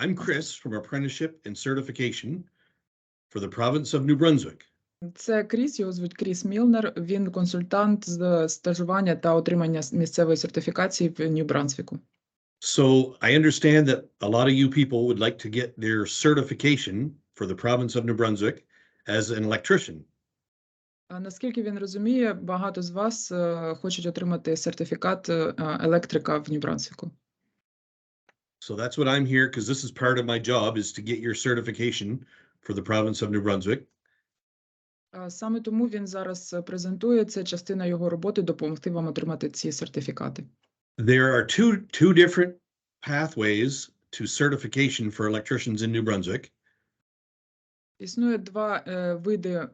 I'm Chris from Apprenticeship and Certification for the province of New Brunswick. Це Кріс, його звуть Кріс Мілнер. Він консультант з стажування та отримання місцевої сертифікації в Нью Брансвіку. So I understand that a lot of you people would like to get their certification for the province of New Brunswick as an electrician. Наскільки він розуміє, багато з вас хочуть отримати сертифікат електрика в Нью Брансвіку. So that's what I'm here, because this is part of my job, is to get your certification for the province of New Brunswick. Саме тому він зараз презентує, це частина його роботи, допомогти вам отримати ці сертифікати. There are two different pathways to certification for electricians in New Brunswick. Існує два види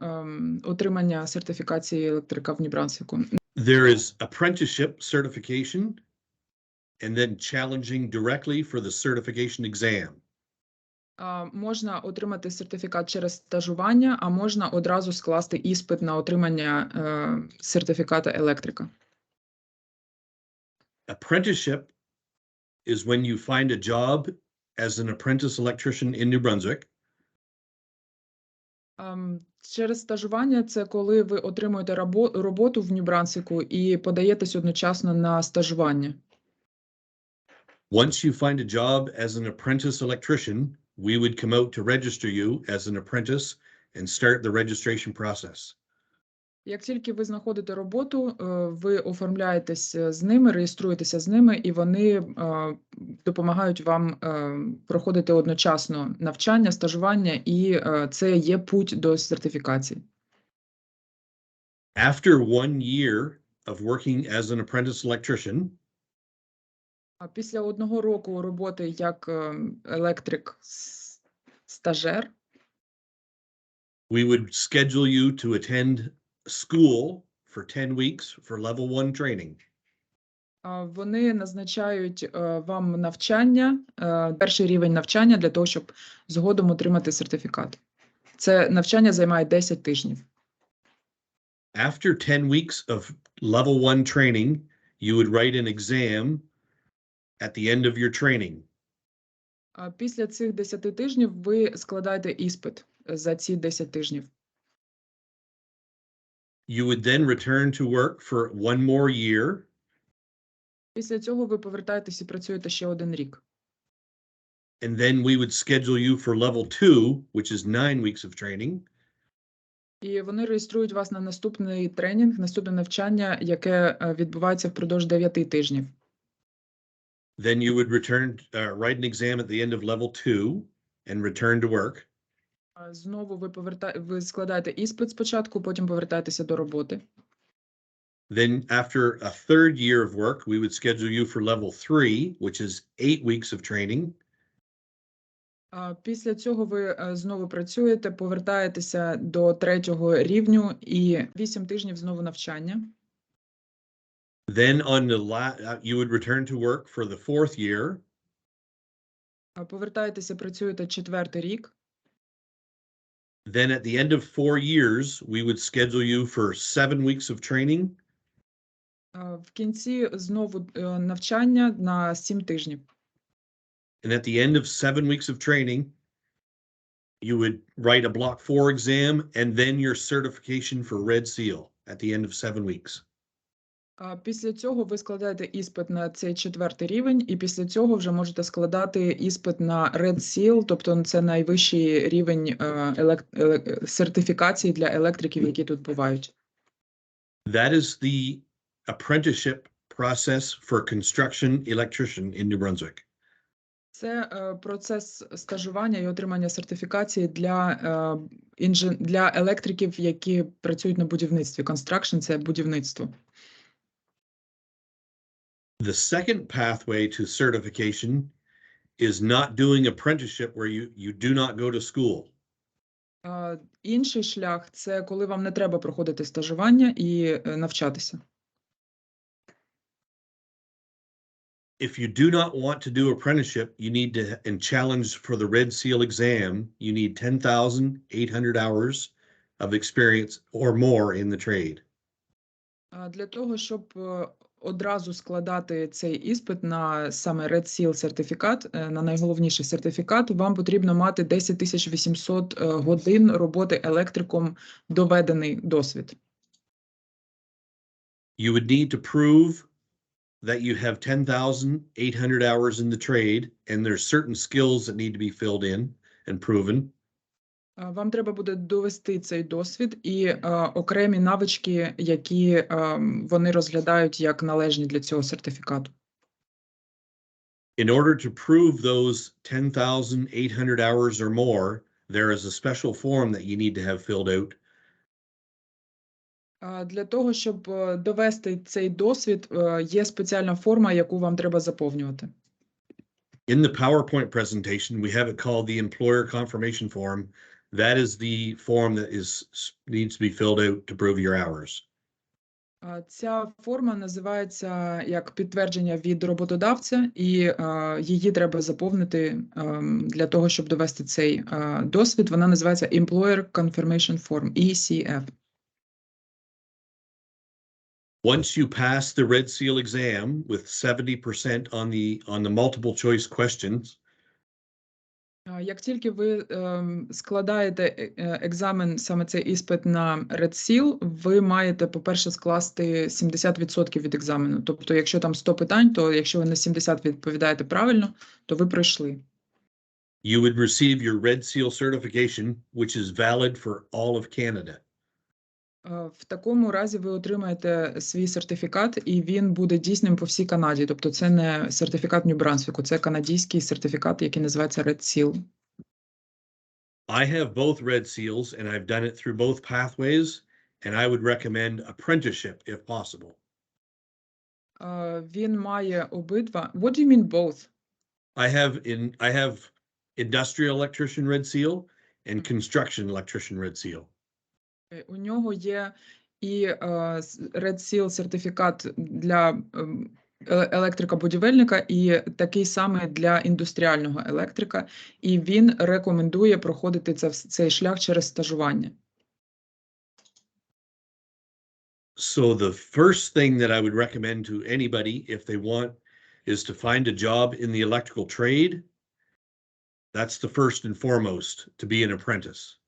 отримання сертифікації електрика в Нью Брансвіку. There is apprenticeship certification and then challenging directly for the certification exam. Можна отримати сертифікат через стажування, а можна одразу скласти іспит на отримання сертифіката електрика. Apprenticeship is when you find a job as an apprentice electrician in New Brunswick. Через стажування – це коли ви отримуєте роботу в Нью Брансвіку і подаєтесь одночасно на стажування. Once you find a job as an apprentice electrician, we would come out to register you as an apprentice and start the registration process. Як тільки ви знаходите роботу, ви оформляєтесь з ними, реєструєтеся з ними, і вони допомагають вам проходити одночасно навчання, стажування, і це є путь до сертифікації. After 1 year of working as an apprentice electrician, Після 1 року роботи як електрик-стажер, we would schedule you to attend school for 10 weeks for level 1 training. вони назначають вам навчання, перший рівень навчання для того, щоб згодом отримати сертифікат. Це навчання займає 10 тижнів. After 10 weeks of level 1 training, you would write an exam at the end of your training. Після цих 10 тижнів ви складаєте іспит за ці 10 тижнів. You would then return to work for 1 more year. Після цього ви повертаєтесь і працюєте ще 1 рік. And then we would schedule you for level 2, which is 9 weeks of training. І вони реєструють вас на наступний тренінг, наступне навчання, яке відбувається впродовж 9 тижнів. Then you would write an exam at the end of level 2 and return to work. Знову ви складаєте іспит спочатку, потім повертаєтеся до роботи. Then after a third year of work, we would schedule you for level 3, which is 8 weeks of training. Після цього ви знову працюєте, повертаєтеся до 3-го рівню і 8 тижнів знову навчання. Then you would return to work for the 4th year. Повертаєтеся, працюєте 4-й рік. Then at the end of 4 years, we would schedule you for 7 weeks of training. В кінці знову навчання на 7 тижнів. And at the end of 7 weeks of training, you would write a block 4 exam and then your certification for Red Seal at the end of 7 weeks. Після цього ви складаєте іспит на цей 4-й рівень, і після цього вже можете складати іспит на Red Seal, тобто це найвищий рівень сертифікації для електриків, які тут бувають. That is the apprenticeship process for construction electrician in New Brunswick. Це процес стажування і отримання сертифікації для електриків, які працюють на будівництві. Construction – це будівництво. The second pathway to certification is not doing apprenticeship where you do not go to school. Інший шлях – це коли вам не треба проходити стажування і навчатися. If you do not want to do apprenticeship, you need to, and challenge for the Red Seal exam, you need 10,800 hours of experience or more in the trade. Для того, щоб одразу складати цей іспит на саме Red Seal сертифікат, на найголовніший сертифікат, вам потрібно мати 10 800 годин роботи електриком, доведений досвід. You would need to prove that you have 10,800 hours in the trade, and there's certain skills that need to be filled in and proven. Вам треба буде довести цей досвід і окремі навички, які вони розглядають як належні для цього сертифікату. In order to prove those 10,800 hours or more, there is a special form that you need to have filled out. Для того, щоб довести цей досвід, є спеціальна форма, яку вам треба заповнювати. In the PowerPoint presentation, we have it called the Employer Confirmation Form. That is the form that needs to be filled out to prove your hours. Ця форма називається як підтвердження від роботодавця, і її треба заповнити для того, щоб довести цей досвід. Вона називається Employer Confirmation Form, ECF. Once you pass the Red Seal exam with 70% on the multiple choice questions, як тільки ви складаєте екзамен, саме цей іспит на Red Seal, ви маєте, по-перше, скласти 70% від екзамену. Тобто, якщо там 100 питань, то якщо ви на 70 відповідаєте правильно, то ви пройшли. you would receive your Red Seal certification, which is valid for all of Canada. В такому разі ви отримаєте свій сертифікат, і він буде дійсним по всій Канаді. Тобто це не сертифікат Нью Брансвіку, це канадський сертифікат, який називається Red Seal. I have both Red Seals, and I've done it through both pathways, and I would recommend apprenticeship if possible. Він має обидва. What do you mean both? I have industrial electrician Red Seal and construction electrician Red Seal. У нього є і Red Seal сертифікат для електрика-будівельника і такий самий для індустріального електрика, і він рекомендує проходити цей шлях через стажування. So the first thing that I would recommend to anybody if they want is to find a job in the electrical trade. That's the first and foremost, to be an apprentice.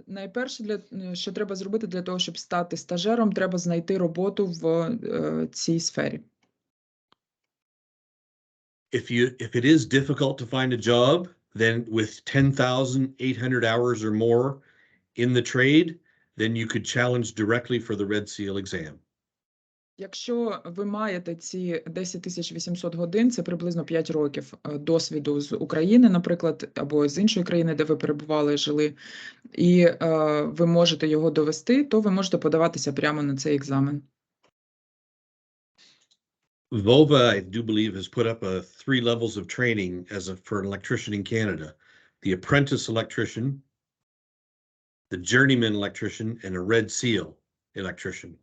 Найперше, що треба зробити для того, щоб стати стажером, треба знайти роботу в цій сфері. If it is difficult to find a job, then with 10,800 hours or more in the trade, then you could challenge directly for the Red Seal exam. Якщо ви маєте ці 10 800 годин, це приблизно 5 років досвіду з України, наприклад, або з іншої країни, де ви перебували, жили, і ви можете його довести, то ви можете подаватися прямо на цей екзамен. VOVA, I do believe, has put up 3 levels of training for an electrician in Canada. The apprentice electrician, the journeyman electrician, and a Red Seal electrician.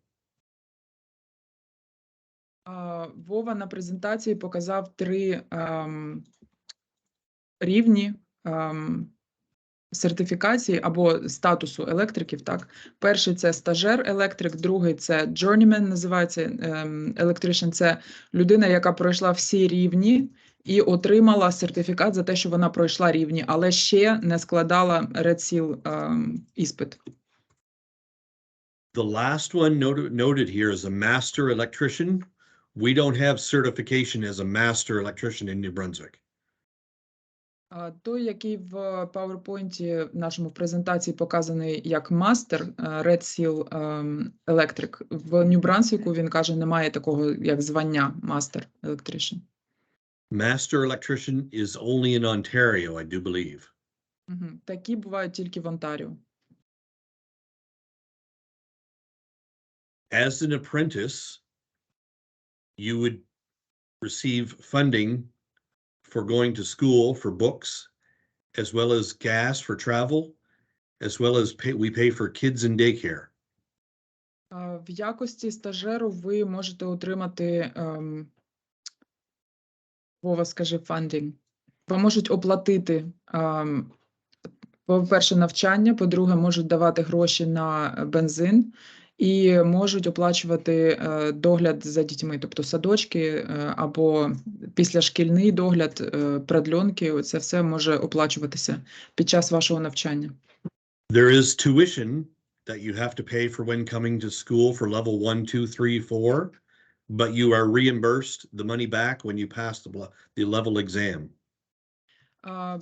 Вова на презентації показав 3 рівні сертифікації або статусу електриків. Так? Перший – це стажер-електрик, другий – це journeyman, називається electrician. Це людина, яка пройшла всі рівні і отримала сертифікат за те, що вона пройшла рівні, але ще не складала Red Seal іспит. The last one noted here is a master electrician. We don't have certification as a master electrician in New Brunswick. Той, який в PowerPoint в нашому презентації показаний як мастер Red Seal Electric, в Нью Брансвіку він каже, немає такого як звання Master Electrician. Master electrician is only in Ontario, I do believe. Такі бувають тільки в Онтаріо. As an apprentice, you would receive funding for going to school for books, as well as gas for travel, as well as we pay for kids in daycare. В якості стажеру ви можете отримати, Вова, скажи, funding. Ви можуть оплатити, по-перше, навчання, по-друге, можуть давати гроші на бензин, і можуть оплачувати догляд за дітьми, тобто садочки або післяшкільний догляд, продльонки. Це все може оплачуватися під час вашого навчання. There is tuition that you have to pay for when coming to school for level 1, 2, 3, 4, but you are reimbursed the money back when you pass the level exam.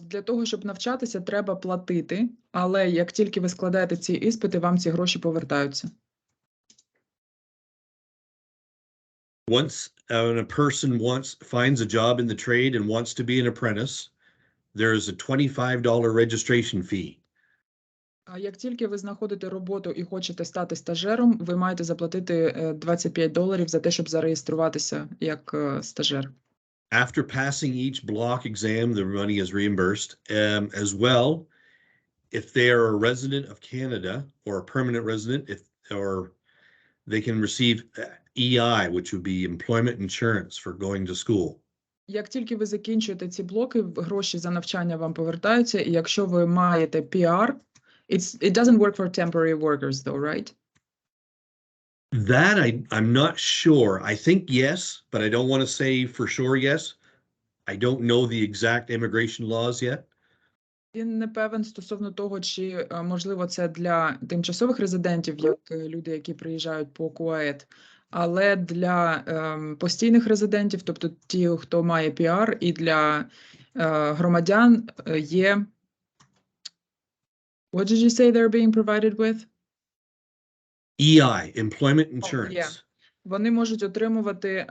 Для того, щоб навчатися, треба платити, але як тільки ви складаєте ці іспити, вам ці гроші повертаються. Once when a person finds a job in the trade and wants to be an apprentice, there is a $25 registration fee. Як тільки ви знаходите роботу і хочете стати стажером, ви маєте заплатити $25 за те, щоб зареєструватися як стажер. After passing each block exam, the money is reimbursed. As well, if they are a resident of Canada or a permanent resident, or they can receive EI, which would be employment insurance for going to school. Як тільки ви закінчуєте ці блоки, гроші за навчання вам повертаються, і якщо ви маєте PR, it doesn't work for temporary workers though, right? That I'm not sure. I think yes, but I don't want to say for sure yes. I don't know the exact immigration laws yet. Він не певен стосовно того, чи можливо це для тимчасових резидентів, як люди, які приїжджають по КУАЕД, але для постійних резидентів, тобто ті, хто має PR, і для громадян є... What did you say they're being provided with? EI, employment insurance. Yeah. Вони можуть отримувати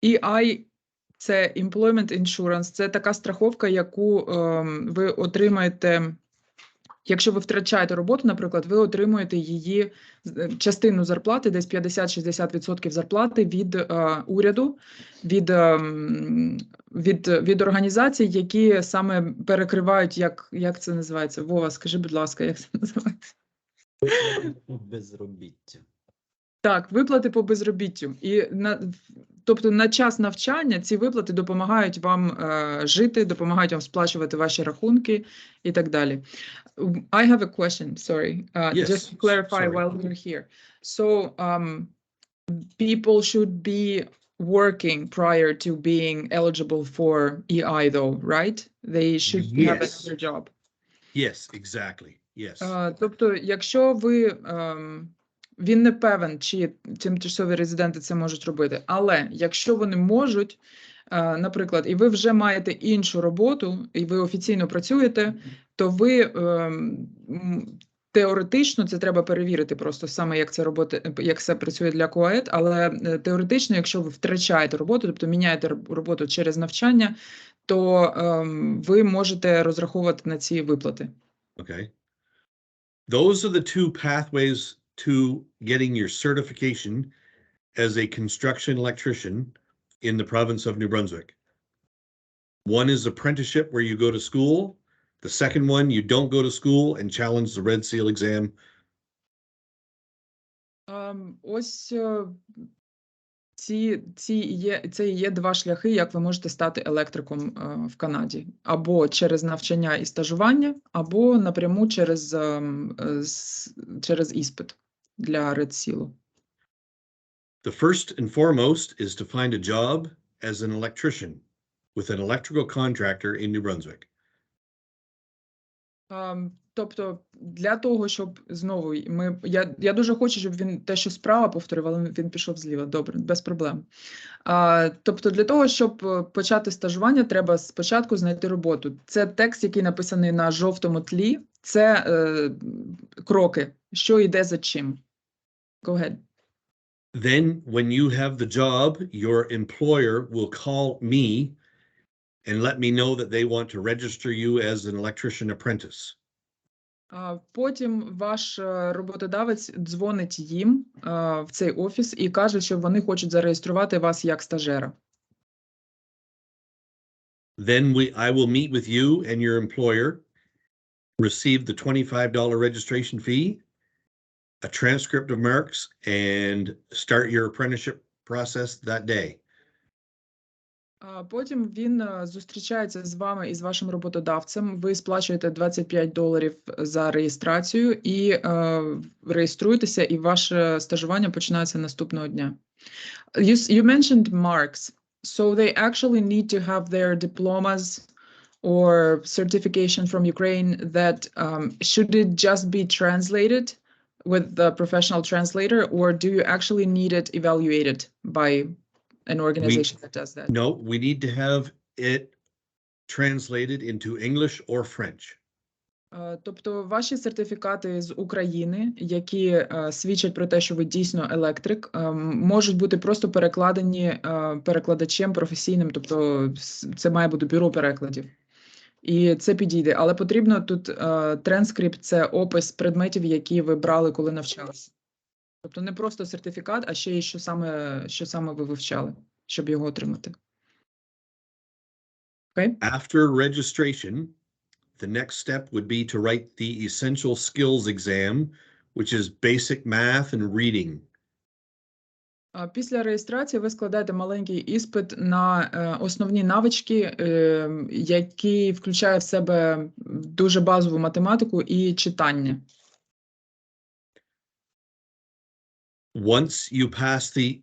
EI – це Employment Insurance, це така страховка, яку ви отримаєте, якщо ви втрачаєте роботу, наприклад, ви отримуєте її частину зарплати, десь 50-60% зарплати від уряду, від організацій, які саме перекривають, як це називається? Вова, скажи, будь ласка, як це називається? Безробіття. Так, виплати по безробіттю. Тобто на час навчання ці виплати допомагають вам жити, допомагають вам сплачувати ваші рахунки і так далі. I have a question, sorry. Yes, Just to clarify sorry. while we're here. So, people should be working prior to being eligible for EI though, right? They should have Yes. another job. Yes, exactly. Yes. Тобто, якщо ви... Він не певен, чи тимчасові резиденти це можуть робити. Але якщо вони можуть, наприклад, і ви вже маєте іншу роботу, і ви офіційно працюєте, то ви теоретично, це треба перевірити просто саме, як це працює для КУАЕД, але теоретично, якщо ви втрачаєте роботу, тобто міняєте роботу через навчання, то ви можете розраховувати на ці виплати. Okay. Those are the two pathways to getting your certification as a construction electrician in the province of New Brunswick. One is apprenticeship, where you go to school. The second one, you don't go to school and challenge the Red Seal exam. Ось це є два шляхи, як ви можете стати електриком в Канаді. Або через навчання і стажування, або напряму через іспит для Red Seal. The first and foremost is to find a job as an electrician with an electrical contractor in New Brunswick. Тобто, для того, щоб знову, я дуже хочу, щоб він те, що справа повторив, але він пішов зліва. Добре, без проблем. Тобто, для того, щоб почати стажування, треба спочатку знайти роботу. Це текст, який написаний на жовтому тлі. Це кроки, що йде за чим. Go ahead. Then, when you have the job, your employer will call me and let me know that they want to register you as an electrician apprentice. Потім ваш роботодавець дзвонить їм в цей офіс і каже, що вони хочуть зареєструвати вас як стажера. Then I will meet with you and your employer, receive the $25 registration fee, a transcript of marks, and start your apprenticeship process that day. Потім він зустрічається з вами і з вашим роботодавцем. Ви сплачуєте $25 за реєстрацію і реєструєтеся, і ваше стажування починається наступного дня. You mentioned marks, so they actually need to have their diplomas or certification from Ukraine that should it just be translated with the professional translator, or do you actually need it evaluated by an organization that does that? No, we need to have it translated into English or French. Тобто ваші сертифікати з України, які свідчать про те, що ви дійсно електрик, можуть бути просто перекладені перекладачем професійним, тобто це має бути бюро перекладів. І це підійде, але потрібно тут транскрипт – це опис предметів, які ви брали, коли навчалися. Тобто не просто сертифікат, а ще й що саме ви вивчали, щоб його отримати. Okay? After registration, the next step would be to write the essential skills exam, which is basic math and reading. Після реєстрації ви складаєте маленький іспит на основні навички, які включає в себе дуже базову математику і читання. Once you pass the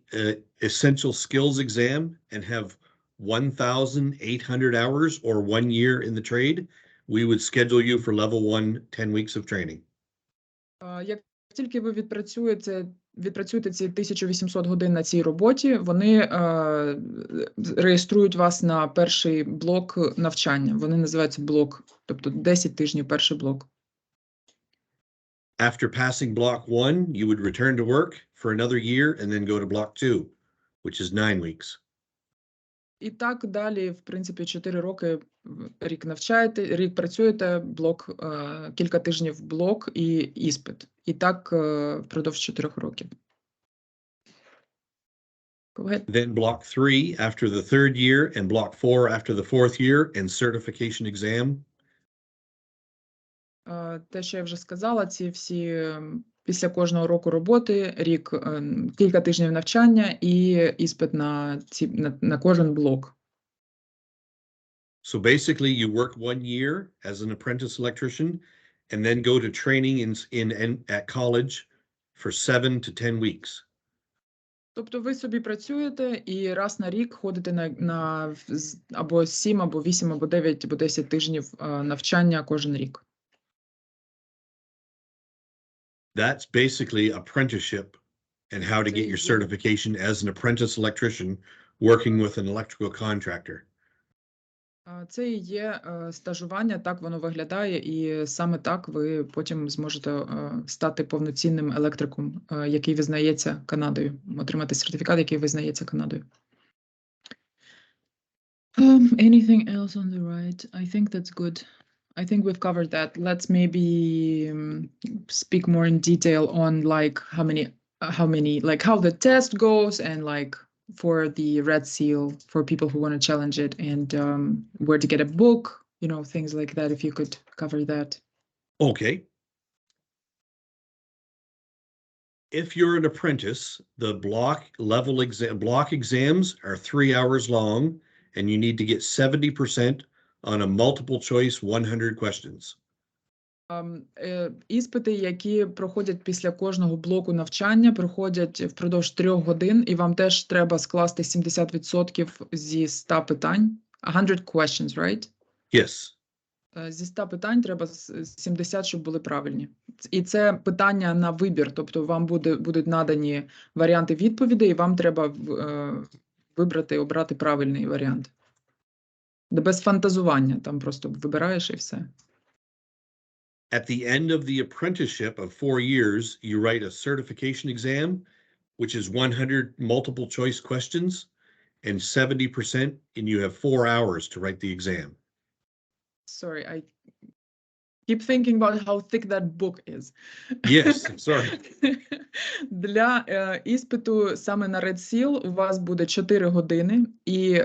essential skills exam and have 1,800 hours or 1 year in the trade, we would schedule you for level 1, 10 weeks of training. Як тільки ви відпрацюєте ці 1800 годин на цій роботі, вони реєструють вас на перший блок навчання. Вони називаються блок, тобто 10 тижнів перший блок. After passing block 1, you would return to work for another year and then go to block 2, which is 9 weeks. І так далі, в принципі, 4 роки, рік навчаєте, рік працюєте, блок, кілька тижнів блок і іспит. І так впродовж 4 років. Go ahead. Then block 3 after the third year and block 4 after the fourth year and certification exam. Те, що я вже сказала, ці всі після кожного року роботи, рік, кілька тижнів навчання і іспит на кожен блок. So basically you work 1 year as an apprentice electrician and then go to training at college for 7 to 10 weeks. Тобто ви собі працюєте і раз на рік ходите на або 7, або 8, або 9, або 10 тижнів навчання кожен рік. That's basically apprenticeship and how to get your certification as an apprentice electrician working with an electrical contractor. Це і є стажування, так воно виглядає, і саме так ви потім зможете стати повноцінним електриком, який визнається Канадою, отримати сертифікат, який визнається Канадою. Anything else on the right? I think that's good. I think we've covered that. Let's maybe speak more in detail on like how many, like how the test goes and like for the red seal for people who want to challenge it and where to get a book, you know, things like that. If you could cover that. Okay. If you're an apprentice, the block exams are 3 hours long and you need to get 70% on a multiple choice 100 questions. Іспити, які проходять після кожного блоку навчання, проходять впродовж 3 годин, і вам теж треба скласти 70% зі 100 питань. 100 questions, right? Yes. Зі 100 питань треба 70, щоб були правильні. І це питання на вибір, тобто вам будуть надані варіанти відповідей, і вам треба обрати правильний варіант. Без фантазування, там просто вибираєш і все. At the end of the apprenticeship of 4 years, you write a certification exam, which is 100 multiple choice questions and 70%, and you have 4 hours to write the exam. Sorry, I keep thinking about how thick that book is. Yes, sorry. Для іспиту саме на Red Seal у вас буде 4 години, і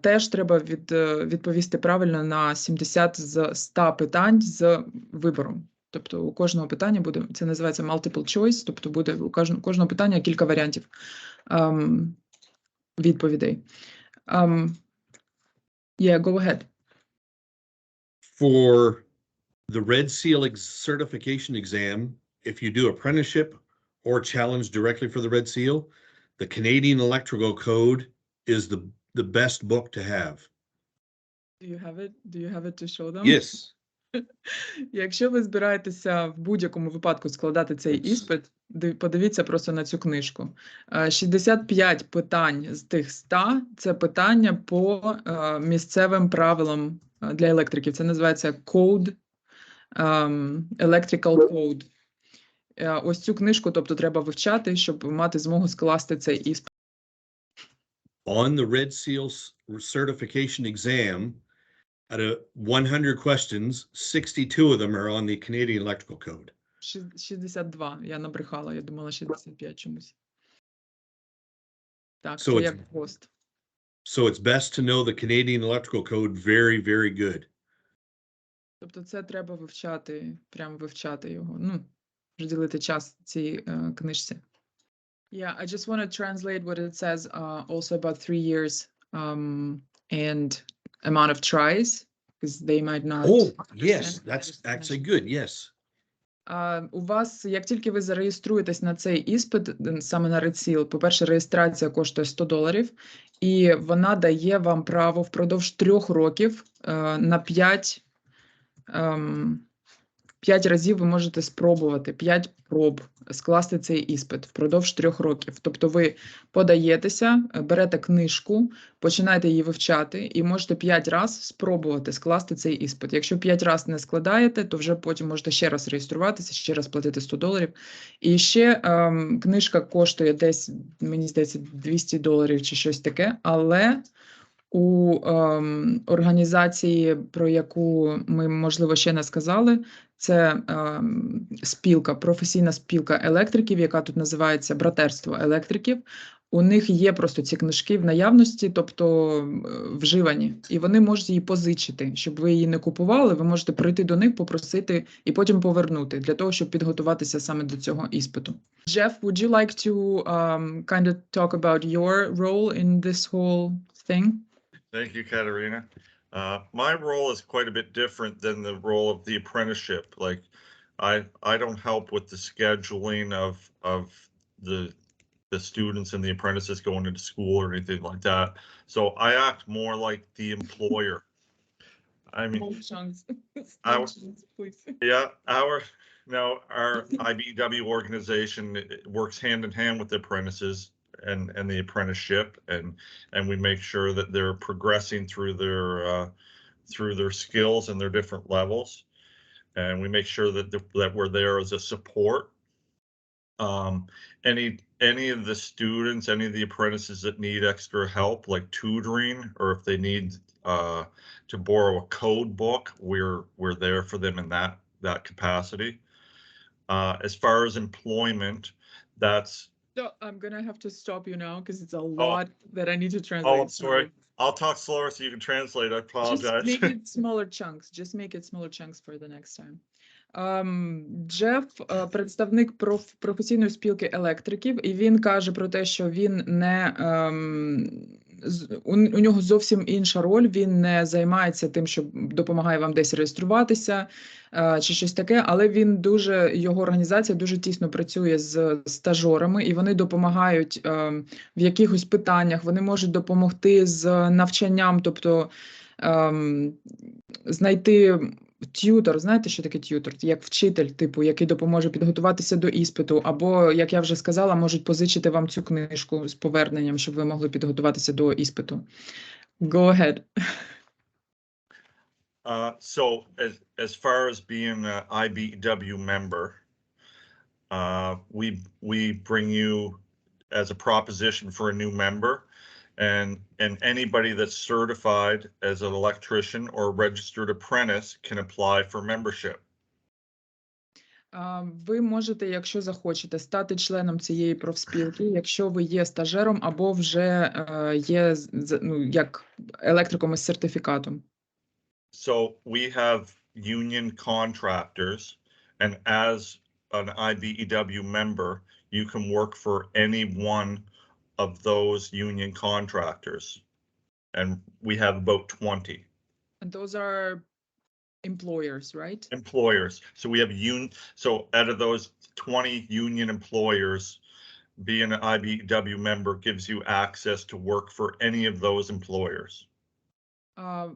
теж треба відповісти правильно на 70 з 100 питань з вибором. Тобто у кожного питання буде, це називається multiple choice, тобто буде у кожного питання кілька варіантів відповідей. Yeah, go ahead. For the Red Seal certification exam, if you do apprenticeship or challenge directly for the Red Seal, the Canadian Electrical Code is the best book to have. Do you have it? Do you have it to show them? Yes. Якщо ви збираєтеся в будь-якому випадку складати цей іспит, подивіться просто на цю книжку. 65 питань з тих 100 – це питання по місцевим правилам для електриків. Це називається Code, Electrical Code. Ось цю книжку, тобто, треба вивчати, щоб мати змогу скласти цей іспит. On the Red Seal certification exam, out of 100 questions, 62 of them are on the Canadian Electrical Code. 62. Я набрехала, я думала 65 чомусь. Так, So це it's- як пост. So it's best to know the Canadian Electrical Code very, very good. Тобто це треба вивчати, прямо вивчати його. Ну, приділити час цій книжці. Yeah, I just want to translate what it says also about 3 years and amount of tries, because they might not. Oh, yes, understand. that's Just actually mention. good. Yes. У вас, як тільки ви зареєструєтесь на цей іспит, саме на Red Seal, по-перше, реєстрація коштує $100, і вона дає вам право впродовж 3 років на 5 разів ви можете спробувати, 5 проб скласти цей іспит впродовж 3 років. Тобто ви подаєтеся, берете книжку, починаєте її вивчати і можете 5 разів спробувати скласти цей іспит. Якщо 5 разів не складаєте, то вже потім можете ще раз реєструватися, ще раз платити $100. І ще книжка коштує десь, мені здається, $200 чи щось таке, але у організації, про яку ми, можливо, ще не сказали, це спілка, професійна спілка електриків, яка тут називається Братерство електриків. У них є просто ці книжки в наявності, тобто вживані, і вони можуть її позичити. Щоб ви її не купували, ви можете прийти до них, попросити і потім повернути, для того, щоб підготуватися саме до цього іспиту. Jeff, would you like to kind of talk about your role in this whole thing? Thank you, Katerina. My role is quite a bit different than the role of the apprenticeship. Like, I don't help with the scheduling of the students and the apprentices going into school or anything like that. So I act more like the employer. I mean, yeah, our IBEW organization works hand in hand with the apprentices and the apprenticeship, and we make sure that they're progressing through their skills and their different levels, and we make sure that we're there as a support. Any of the students, any of the apprentices that need extra help, like tutoring, or if they need to borrow a code book, we're there for them in that capacity. As far as employment, that's. So I'm gonna have to stop you now because it's a lot that I need to translate. Oh, I'm sorry. I'll talk slower so you can translate. I apologize. Just make it smaller chunks. Just make it smaller chunks for the next time. Джеф – представник професійної спілки електриків, і він каже про те, що він не у нього зовсім інша роль, він не займається тим, що допомагає вам десь реєструватися чи щось таке, але його організація дуже тісно працює з стажерами, і вони допомагають в якихось питаннях, вони можуть допомогти з навчанням, тобто знайти т'ютор, знаєте, що таке т'ютор? Як вчитель, типу, який допоможе підготуватися до іспиту, або, як я вже сказала, можуть позичити вам цю книжку з поверненням, щоб ви могли підготуватися до іспиту. Go ahead. So as far as being an IBEW member, we bring you as a proposition for a new member. And anybody that's certified as an electrician or registered apprentice can apply for membership. Ви можете, якщо захочете, стати членом цієї профспілки, якщо ви є стажером або вже є як електриком із сертифікатом. So we have union contractors, and as an IBEW member, you can work for any one of those union contractors. and we have about 20 And those are employers, right? employers. So we have so out of those 20 union employers, being an IBEW member gives you access to work for any of those employers.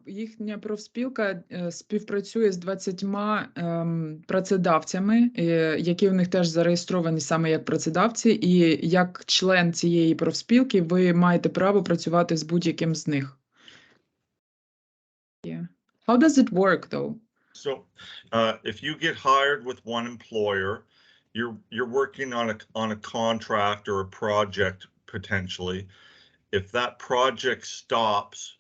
Їхня профспілка співпрацює з 20 працедавцями, які у них теж зареєстровані саме як працедавці, і як член цієї профспілки ви маєте право працювати з будь-яким з них. Yeah. How does it work, though? So if you get hired with one employer, you're working on a contract or a project potentially. If that project stops,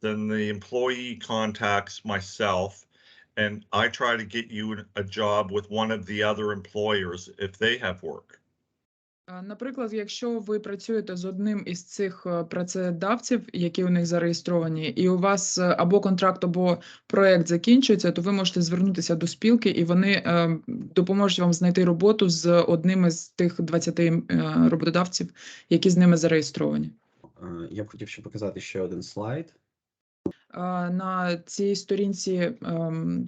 then the employee contacts myself and I try to get you a job with one of the other employers if they have work. Наприклад, якщо ви працюєте з одним із цих працедавців, які у них зареєстровані, і у вас або контракт, або проект закінчується, то ви можете звернутися до спілки, і вони допоможуть вам знайти роботу з одним із тих 20 роботодавців, які з ними зареєстровані. Я б хотів ще показати ще один слайд. На цій сторінці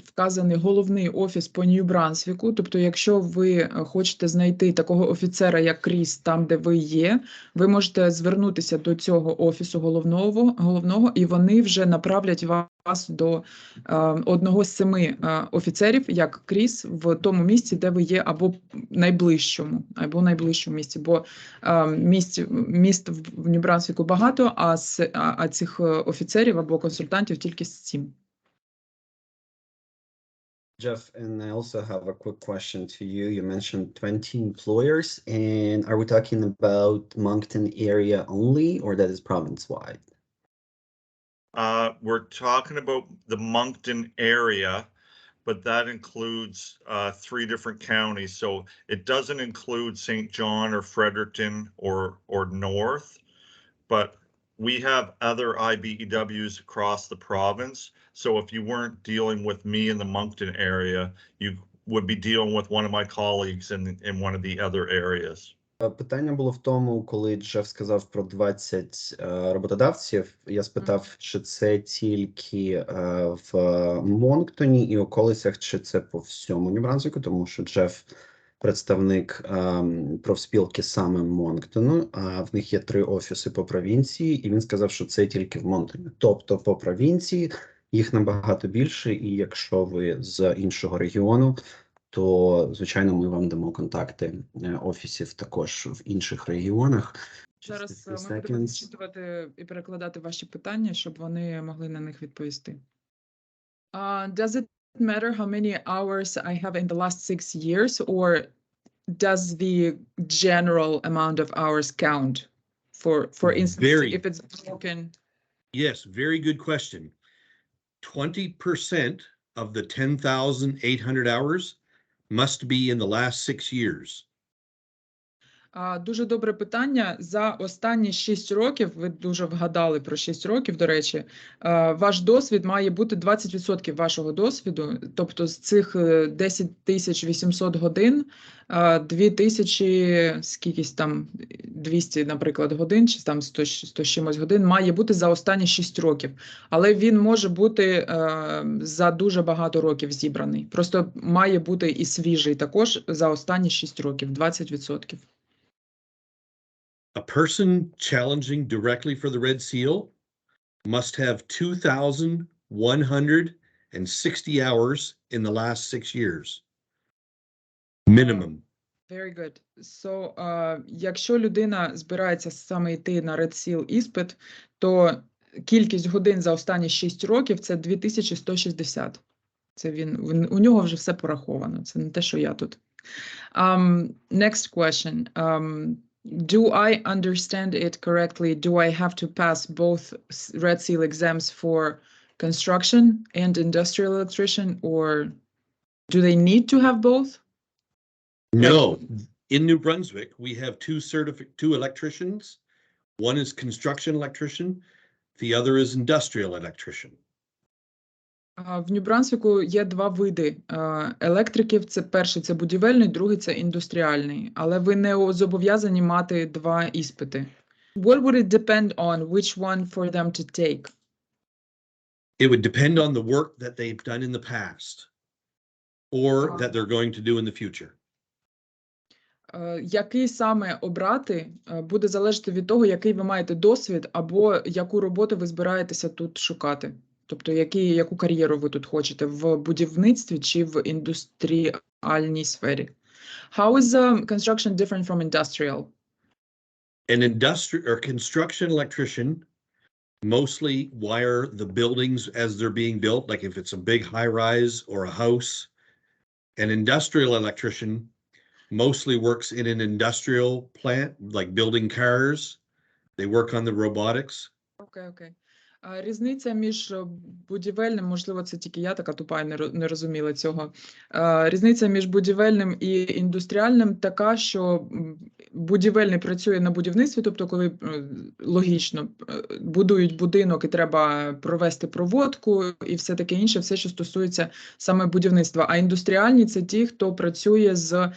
вказаний головний офіс по Нью Брансвіку. Тобто, якщо ви хочете знайти такого офіцера, як Кріс, там, де ви є, ви можете звернутися до цього офісу головного, і вони вже направлять вас до одного з 7 офіцерів, як Кріс, в тому місці, де ви є, або найближчому місці, бо міст в Нью Брансвіку багато, а цих офіцерів або консультантів тільки 7. Jeff, and I also have a quick question to you. You mentioned 20 employers, and are we talking about Moncton area only, or that is province-wide? We're talking about the Moncton area, but that includes 3 different counties. So it doesn't include St. John or Fredericton or North, but we have other IBEWs across the province. So if you weren't dealing with me in the Moncton area, you would be dealing with one of my colleagues in one of the other areas. Питання було в тому, коли Джеф сказав про 20 роботодавців, я спитав, чи це тільки в Монктоні і околицях, чи це по всьому Нью-Брансвіку, тому що Джеф представник профспілки саме Монктону, а в них є 3 офіси по провінції, і він сказав, що це тільки в Монктоні. Тобто по провінції їх набагато більше, і якщо ви з іншого регіону, то, звичайно, ми вам дамо контакти офісів також в інших регіонах. Зараз ми будемо зачитувати і перекладати ваші питання, щоб вони могли на них відповісти. Does it matter how many hours I have in the last 6 years, or does the general amount of hours count? For instance, if it's broken. Yes, very good question. 20% of the 10,800 hours must be in the last 6 years. Дуже добре питання. За останні 6 років, ви дуже вгадали про 6 років, до речі, ваш досвід має бути 20% вашого досвіду, тобто з цих 10 800 годин, 2000, скількись там, 200, наприклад, годин, чи там 100 чимось годин, має бути за останні 6 років. Але він може бути за дуже багато років зібраний. Просто має бути і свіжий також за останні 6 років, 20%. A person challenging directly for the Red Seal must have 2,160 hours in the last 6 years. Minimum. Very good. So, якщо людина збирається саме йти на Red Seal іспит, то кількість годин за останні 6 років – це 2160. Це у нього вже все пораховано. Це не те, що я тут. Next question. Do I understand it correctly? Do I have to pass both Red Seal exams for construction and industrial electrician, or do they need to have both? No. In New Brunswick, we have 2 electricians. One is construction electrician, the other is industrial electrician. В Нью-Брансвіку є 2 види електриків. Це перший – це будівельний, другий – це індустріальний. Але ви не зобов'язані мати 2 іспити. What would it depend on? Which one for them to take? It would depend on the work that they've done in the past or that they're going to do in the future. Який саме обрати, буде залежати від того, який ви маєте досвід або яку роботу ви збираєтеся тут шукати. Тобто, яку кар'єру ви тут хочете, в будівництві чи в індустріальній сфері. How is construction different from industrial? An construction electrician mostly wire the buildings as they're being built, like if it's a big high-rise or a house. An industrial electrician mostly works in an industrial plant, like building cars. They work on the robotics. Окей. Різниця між будівельним, можливо, це тільки я така тупа і не розуміла цього. Різниця між будівельним і індустріальним така, що будівельний працює на будівництві, тобто коли логічно будують будинок і треба провести проводку і все таке інше, все, що стосується саме будівництва. А індустріальні – це ті, хто працює з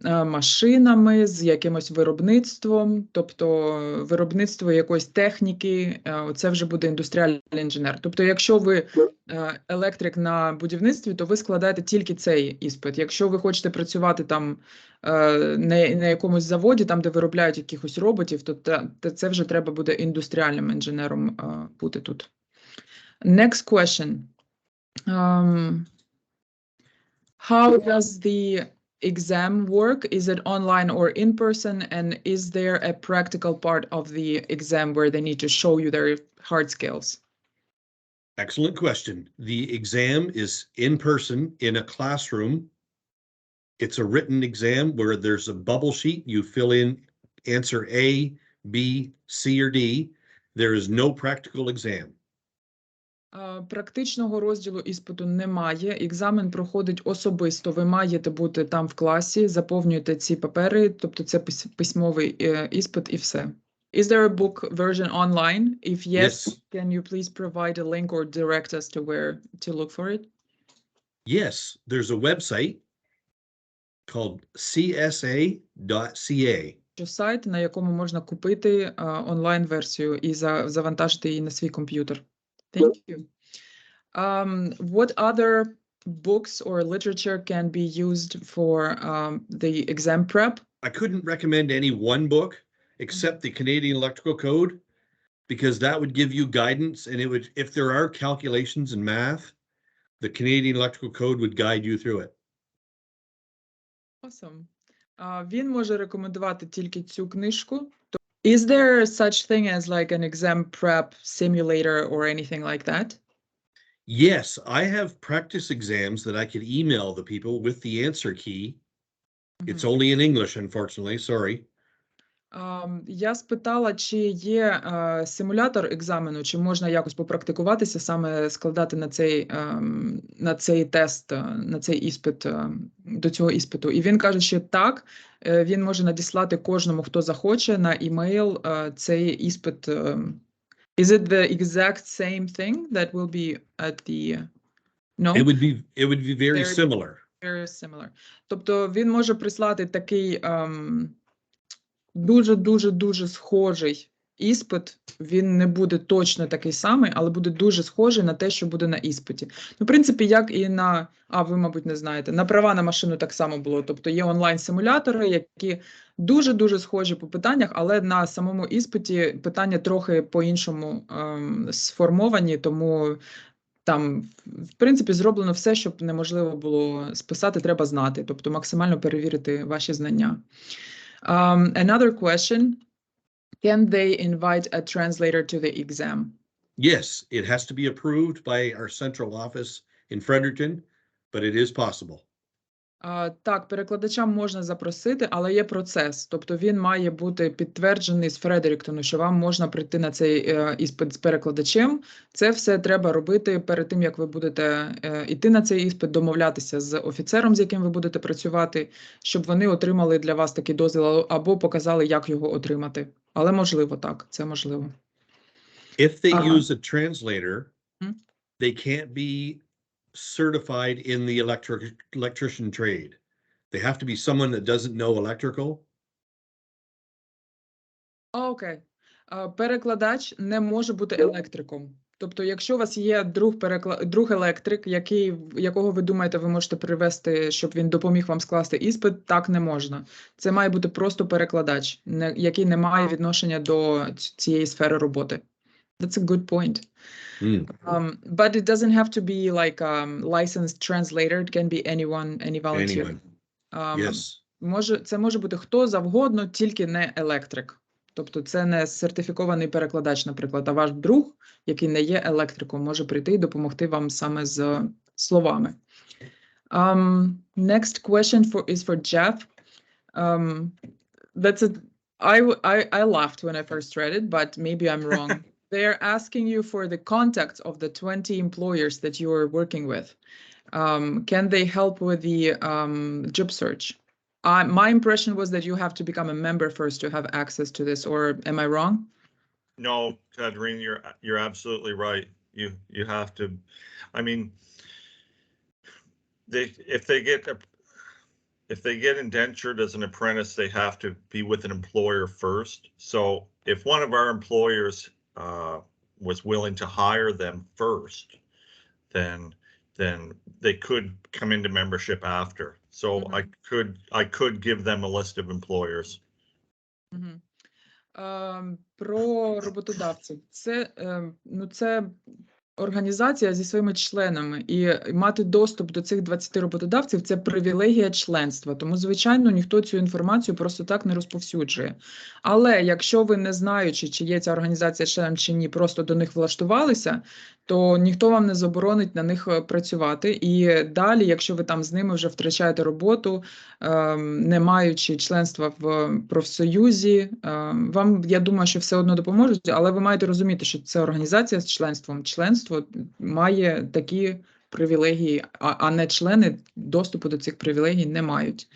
машинами, з якимось виробництвом, тобто виробництво якоїсь техніки, це вже буде індустріальний інженер. Тобто, якщо ви електрик на будівництві, то ви складаєте тільки цей іспит. Якщо ви хочете працювати там на якомусь заводі, там, де виробляють якихось роботів, то це вже треба буде індустріальним інженером бути тут. Next question. How does the exam work? Is it online or in person? And is there a practical part of the exam where they need to show you their hard skills? Excellent question. The exam is in person in a classroom. It's a written exam where there's a bubble sheet. You fill in answer A, B, C, or D. There is no practical exam. Практичного розділу іспиту немає. Екзамен проходить особисто. Ви маєте бути там в класі, заповнюєте ці папери, тобто це письмовий іспит і все. Is there a book version online? If yes, can you please provide a link or direct us to where to look for it? Yes, there's a website called csa.ca. Сайт, на якому можна купити онлайн-версію і завантажити її на свій комп'ютер. Thank you. What other books or literature can be used for the exam prep? I couldn't recommend any one book except the Canadian Electrical Code, because that would give you guidance, and it would, if there are calculations in math, the Canadian Electrical Code would guide you through it. Awesome. Він може рекомендувати тільки цю книжку. Is there such thing as like an exam prep simulator or anything like that? Yes, I have practice exams that I could email the people with the answer key. It's only in English, unfortunately, sorry. Я спитала, чи є симулятор екзамену, чи можна якось попрактикуватися, саме складати на цей тест, на цей іспит, до цього іспиту. І він каже, що так, він може надіслати кожному, хто захоче, на імейл цей іспит. Is it the exact same thing that will be at the... No? It would be very similar. Very similar. Тобто він може прислати такий дуже схожий іспит. Він не буде точно такий самий, але буде дуже схожий на те, що буде на іспиті. Ну, в принципі, як і на... ви, мабуть, не знаєте. На права на машину так само було. Тобто є онлайн-симулятори, які дуже схожі по питаннях, але на самому іспиті питання трохи по-іншому сформовані, тому там, в принципі, зроблено все, щоб неможливо було списати, треба знати. Тобто максимально перевірити ваші знання. Another question, can they invite a translator to the exam? Yes, it has to be approved by our central office in Fredericton, but it is possible. Так, перекладачам можна запросити, але є процес. Тобто він має бути підтверджений з Фредеріктону, що вам можна прийти на цей іспит з перекладачем. Це все треба робити перед тим, як ви будете йти на цей іспит, домовлятися з офіцером, з яким ви будете працювати, щоб вони отримали для вас такий дозвіл або показали, як його отримати. Але можливо, так, це можливо. If they use a translator, they can't be certified in the electrician trade. They have to be someone that doesn't know electrical. Окей. Перекладач не може бути електриком. Тобто, якщо у вас є друг електрик, якого ви думаєте, ви можете привести, щоб він допоміг вам скласти іспит, так не можна. Це має бути просто перекладач, який не має відношення до цієї сфери роботи. That's a good point. But it doesn't have to be like a licensed translator. It can be anyone, any volunteer. Yes. Це може бути хто завгодно, тільки не електрик. Тобто це не сертифікований перекладач, наприклад, а ваш друг, який не є електриком, може прийти і допомогти вам саме з словами. Next question is for Jeff. I laughed when I first read it, but maybe I'm wrong. They're asking you for the contacts of the 20 employers that you are working with. Can they help with the job search? My impression was that you have to become a member first to have access to this, or am I wrong? No, Katerina, you're absolutely right. You have to. I mean, if they get indentured as an apprentice, they have to be with an employer first. So if one of our employers was willing to hire them first, then they could come into membership after. So I could give them a list of employers. Про роботодавців. Це організація зі своїми членами, і мати доступ до цих 20 роботодавців – це привілегія членства. Тому, звичайно, ніхто цю інформацію просто так не розповсюджує. Але якщо ви, не знаючи, чи є ця організація членом чи ні, просто до них влаштувалися, то ніхто вам не заборонить на них працювати. І далі, якщо ви там з ними вже втрачаєте роботу, не маючи членства в профсоюзі, вам, я думаю, що все одно допоможуть, але ви маєте розуміти, що це організація з членством. Членство має такі привілегії, а не члени доступу до цих привілегій не мають.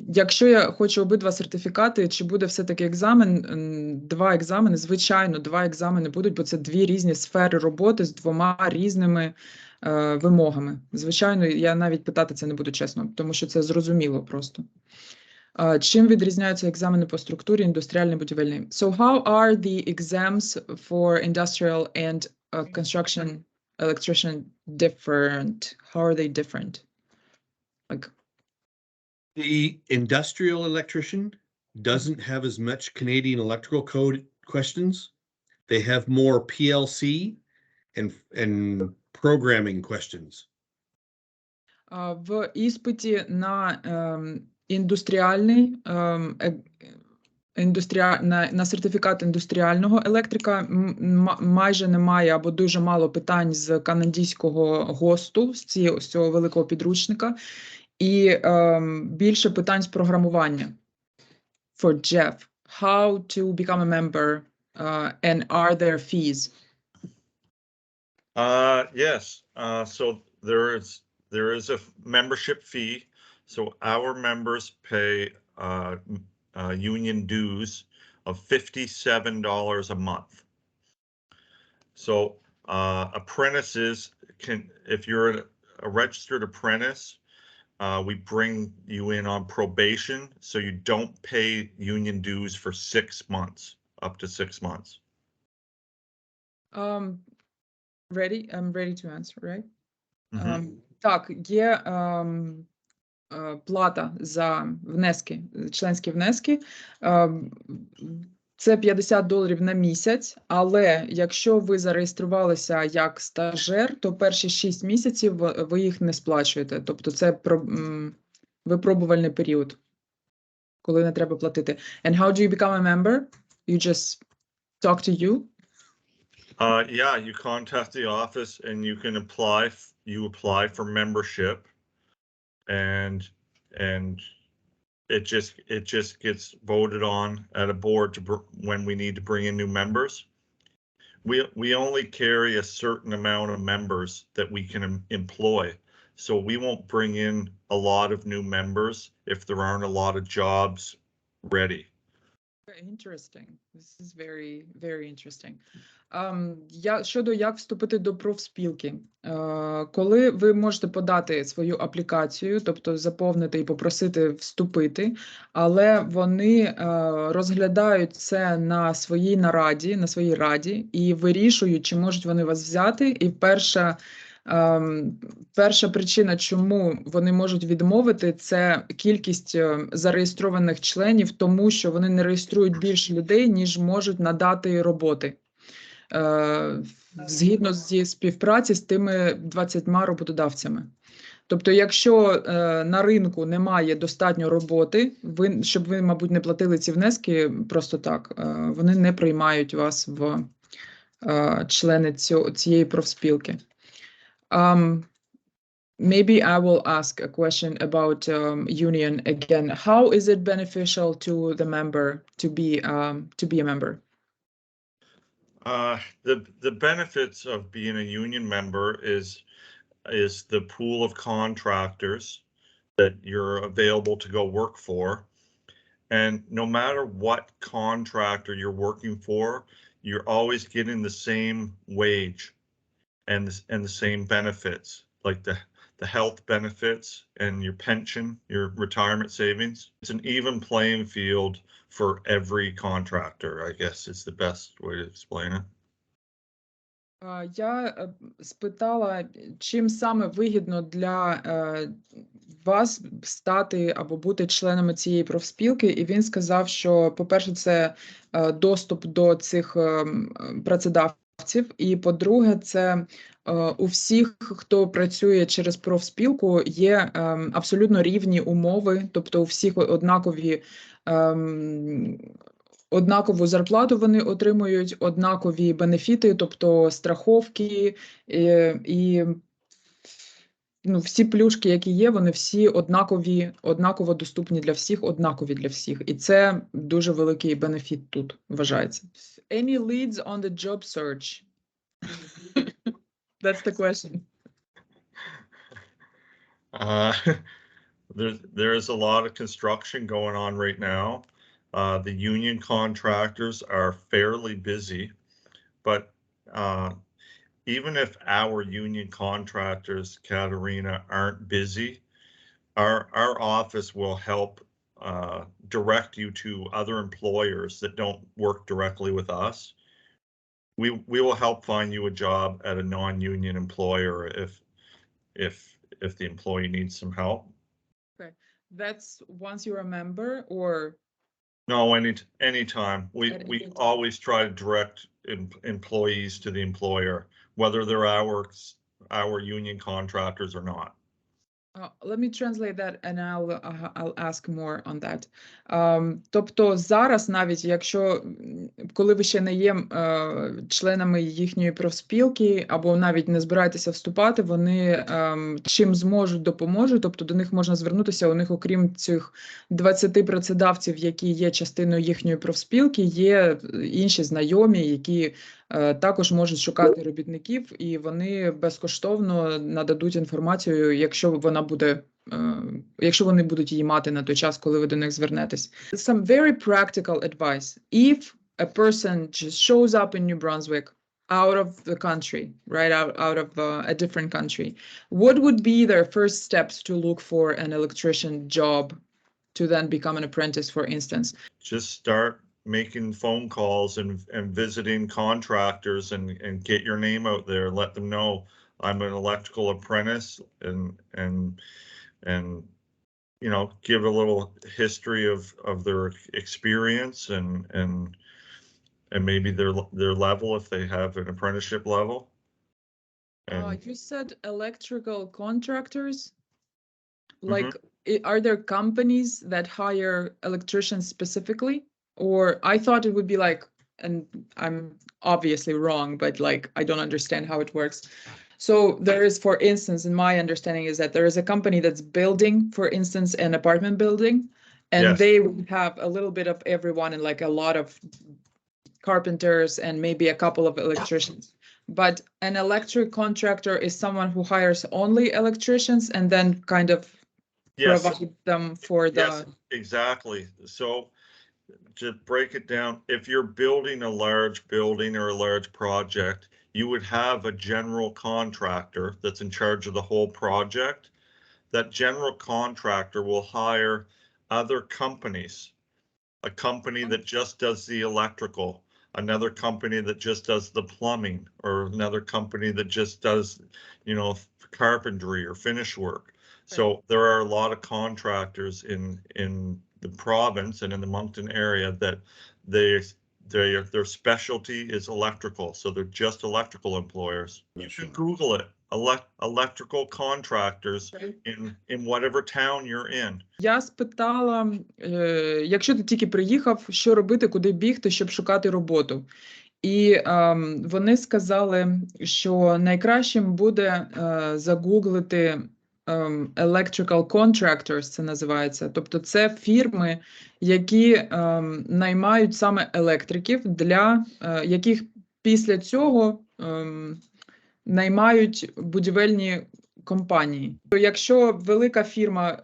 Якщо я хочу обидва сертифікати, чи буде все-таки екзамен, 2 екзамени, звичайно, 2 екзамени будуть, бо це 2 різні сфери роботи з 2 різними вимогами. Звичайно, я навіть питати це не буду чесно, тому що це зрозуміло просто. Чим відрізняються екзамени по структурі індустріальний будівельний? So how are the exams for industrial and construction electrician different? How are they different? Like, the industrial electrician doesn't have as much Canadian electrical code questions. They have more PLC and programming questions. В іспиті на індустріальний, на сертифікат індустріального електрика майже немає або дуже мало питань з канадського ГОСТу, з цього великого підручника, і більше питань з програмування. For Jeff, how to become a member and are there fees? Yes, so there is a membership fee. So our members pay union dues of $57 a month. So apprentices can, if you're a registered apprentice, we bring you in on probation, so you don't pay union dues for 6 months, up to 6 months. I'm ready to answer, right? Так, є плата за внески, членські внески. Це $50 на місяць, але якщо ви зареєструвалися як стажер, то перші 6 місяців ви їх не сплачуєте. Тобто це випробувальний період, коли не треба платити. And how do you become a member? You just talk to you? Yeah, you contact the office and you can apply for membership, and it just gets voted on at a board when we need to bring in new members. We only carry a certain amount of members that we can employ, so we won't bring in a lot of new members if there aren't a lot of jobs ready. Interesting. This is very, very interesting. Щодо як вступити до профспілки. Коли ви можете подати свою аплікацію, тобто заповнити і попросити вступити, але вони розглядають це на своїй нараді, на своїй раді і вирішують, чи можуть вони вас взяти. І перша причина, чому вони можуть відмовити, це кількість зареєстрованих членів, тому що вони не реєструють більше людей, ніж можуть надати роботи. Згідно зі співпраці з тими 20 роботодавцями. Тобто, якщо на ринку немає достатньо роботи, щоб ви, мабуть, не платили ці внески просто так, вони не приймають вас в члени цієї профспілки. Maybe I will ask a question about union again. How is it beneficial to the member to be a member? The benefits of being a union member is the pool of contractors that you're available to go work for. And no matter what contractor you're working for, you're always getting the same wage and the same benefits, like the health benefits and your pension, your retirement savings. It's an even playing field for every contractor, I guess is the best way to explain it. Я спитала, чим саме вигідно для вас стати або бути членами цієї профспілки, і він сказав, що, по-перше, це доступ до цих працедавців, і, по-друге, це у всіх, хто працює через профспілку, є абсолютно рівні умови, тобто у всіх однакову зарплату вони отримують, однакові бенефіти, тобто страховки і всі плюшки, які є, вони всі однаково доступні для всіх, однакові для всіх. І це дуже великий бенефіт тут, вважається. Any leads on the job search? That's the question. There is a lot of construction going on right now. The union contractors are fairly busy, but even if our union contractors, Katerina, aren't busy, our office will help direct you to other employers that don't work directly with us. We will help find you a job at a non-union employer if the employee needs some help. Okay, that's once you're a member, or no, anytime. We always try to direct employees to the employer, whether they're our union contractors or not. Let me translate that and I'll ask more on that. Тобто зараз навіть, коли ви ще не є членами їхньої профспілки або навіть не збираєтеся вступати, вони чим зможуть, допоможуть, тобто до них можна звернутися, у них окрім цих 20 працедавців, які є частиною їхньої профспілки, є інші знайомі, які також можуть шукати робітників, і вони безкоштовно нададуть інформацію, якщо вони будуть її мати на той час, коли ви до них звернетесь. Some very practical advice. If a person just shows up in New Brunswick out of the country, right, out of a different country, what would be their first steps to look for an electrician job to then become an apprentice, for instance? Just start making phone calls and visiting contractors and get your name out there. Let them know I'm an electrical apprentice and you know, give a little history of their experience and maybe their level if they have an apprenticeship level. You said electrical contractors. Like, are there companies that hire electricians specifically? Or I thought it would be like, and I'm obviously wrong, but like, I don't understand how it works. So there is, for instance, in my understanding is that there is a company that's building, for instance, an apartment building, and Yes. they would have a little bit of everyone and like a lot of carpenters and maybe a couple of electricians. But an electric contractor is someone who hires only electricians and then kind of Yes. provide them for the... Yes, exactly. So to break it down, if you're building a large building or a large project, you would have a general contractor that's in charge of the whole project. That general contractor will hire other companies, a company that just does the electrical, another company that just does the plumbing, or another company that just does, you know, carpentry or finish work. So there are a lot of contractors in the province and in the Moncton area that their specialty is electrical. So they're just electrical employers. You should Google it. Electrical contractors in whatever town you're in. Я спитала, якщо ти тільки приїхав, що робити, куди бігти, щоб шукати роботу. І вони сказали, що найкращим буде загуглити electrical contractors, це називається. Тобто це фірми, які наймають саме електриків, для яких після цього наймають будівельні компанії. Якщо велика фірма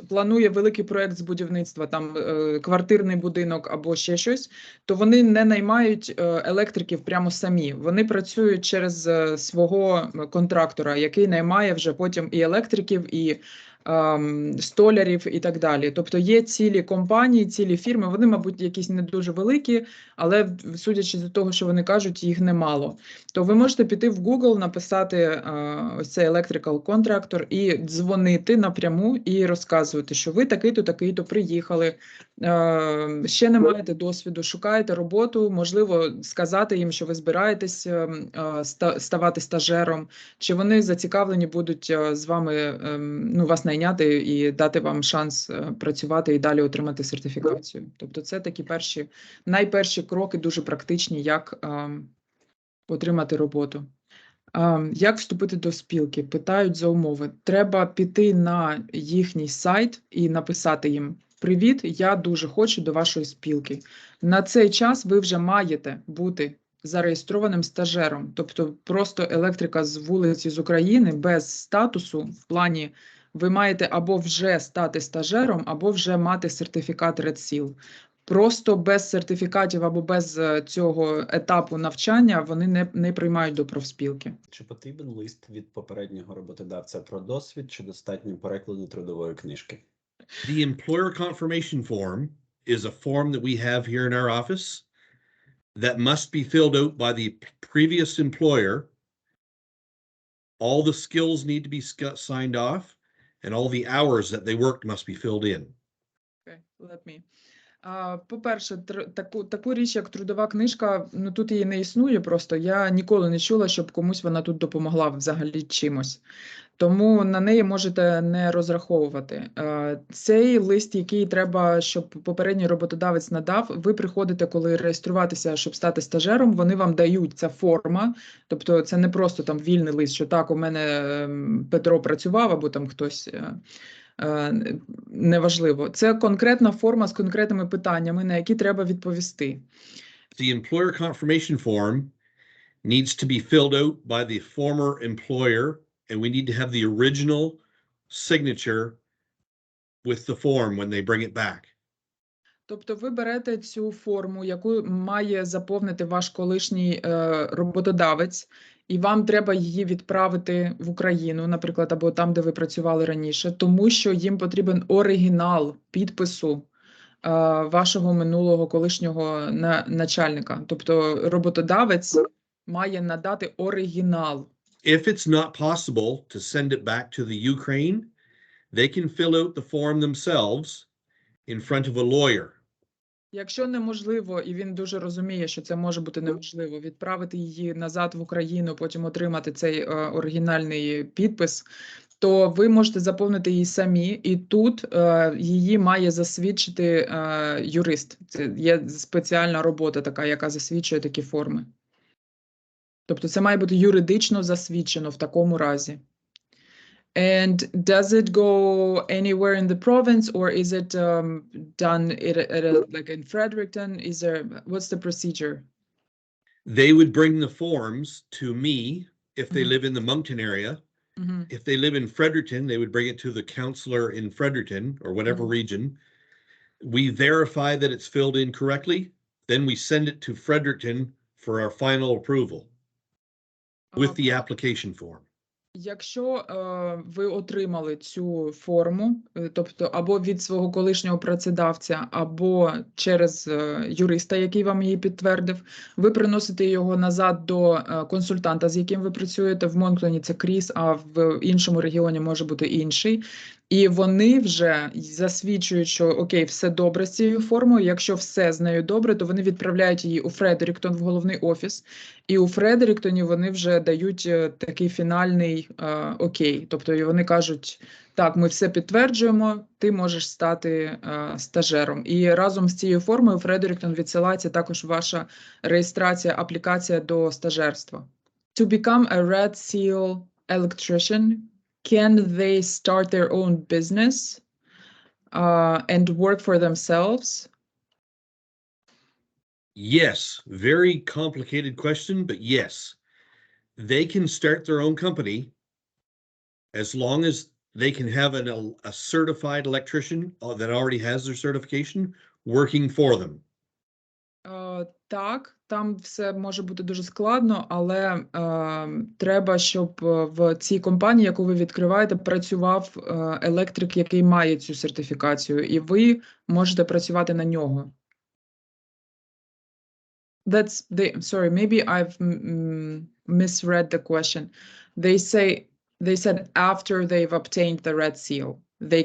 планує великий проєкт з будівництва, там квартирний будинок або ще щось, то вони не наймають електриків прямо самі. Вони працюють через свого контрактора, який наймає вже потім і електриків, і столярів і так далі. Тобто є цілі компанії, цілі фірми, вони, мабуть, якісь не дуже великі, але судячи з того, що вони кажуть, їх немало. То ви можете піти в Google, написати ось цей electrical contractor і дзвонити напряму і розказувати, що ви такий-то, такий-то приїхали, ще не маєте досвіду, шукаєте роботу, можливо, сказати їм, що ви збираєтесь ставати стажером, чи вони зацікавлені будуть з вами, ну, вас найняти і дати вам шанс працювати і далі отримати сертифікацію. Тобто це такі найперші кроки, дуже практичні, як отримати роботу. Як вступити до спілки? Питають за умови. Треба піти на їхній сайт і написати їм: «Привіт, я дуже хочу до вашої спілки». На цей час ви вже маєте бути зареєстрованим стажером. Тобто просто електрика з вулиці з України без статусу, в плані ви маєте або вже стати стажером, або вже мати сертифікат Red Seal. Просто без сертифікатів або без цього етапу навчання вони не приймають до профспілки. Чи потрібен лист від попереднього роботодавця про досвід, чи достатньо перекладу трудової книжки? The employer confirmation form is a form that we have here in our office that must be filled out by the previous employer. All the skills need to be signed off, and all the hours that they worked must be filled in. Okay, let me. По-перше, таку річ, як трудова книжка, ну тут її не існує просто. Я ніколи не чула, щоб комусь вона тут допомогла взагалі чимось. Тому на неї можете не розраховувати. Цей лист, який треба, щоб попередній роботодавець надав, ви приходите, коли реєструватися, щоб стати стажером, вони вам дають, ця форма. Тобто це не просто там вільний лист, що так, у мене Петро працював, або там хтось... Неважливо. Це конкретна форма з конкретними питаннями, на які треба відповісти. The employer confirmation form needs to be filled out by the former employer, and we need to have the original signature with the form when they bring it back. Тобто ви берете цю форму, яку має заповнити ваш колишній роботодавець, і вам треба її відправити в Україну, наприклад, або там, де ви працювали раніше, тому що їм потрібен оригінал підпису вашого минулого колишнього начальника. Тобто роботодавець має надати оригінал. If it's not possible to send it back to the Ukraine, they can fill out the form themselves in front of a lawyer. Якщо неможливо, і він дуже розуміє, що це може бути неможливо, відправити її назад в Україну, потім отримати цей оригінальний підпис, то ви можете заповнити її самі, і тут її має засвідчити юрист. Це є спеціальна робота така, яка засвідчує такі форми. Тобто це має бути юридично засвідчено в такому разі. And does it go anywhere in the province, or is it done like in Fredericton? What's the procedure? They would bring the forms to me if they live in the Moncton area. If they live in Fredericton, they would bring it to the counselor in Fredericton or whatever region. We verify that it's filled in correctly. Then we send it to Fredericton for our final approval with the application form. Якщо ви отримали цю форму, тобто або від свого колишнього працедавця, або через юриста, який вам її підтвердив, ви приносите його назад до консультанта, з яким ви працюєте. В Монклені це Кріс, а в іншому регіоні може бути інший. І вони вже засвідчують, що окей, все добре з цією формою. Якщо все з нею добре, то вони відправляють її у Фредеріктон, в головний офіс. І у Фредеріктоні вони вже дають такий фінальний окей. Тобто вони кажуть, так, ми все підтверджуємо, ти можеш стати стажером. І разом з цією формою Фредеріктон відсилається також ваша реєстрація, аплікація до стажерства. To become a Red Seal electrician, can they start their own business and work for themselves? Yes, very complicated question, but yes, they can start their own company as long as they can have a certified electrician that already has their certification working for them. Так, там все може бути дуже складно, але треба, щоб в цій компанії, яку ви відкриваєте, працював електрик, який має цю сертифікацію, і ви можете працювати на нього. Sorry, maybe I've misread the question. They said after they've obtained the Red Seal, they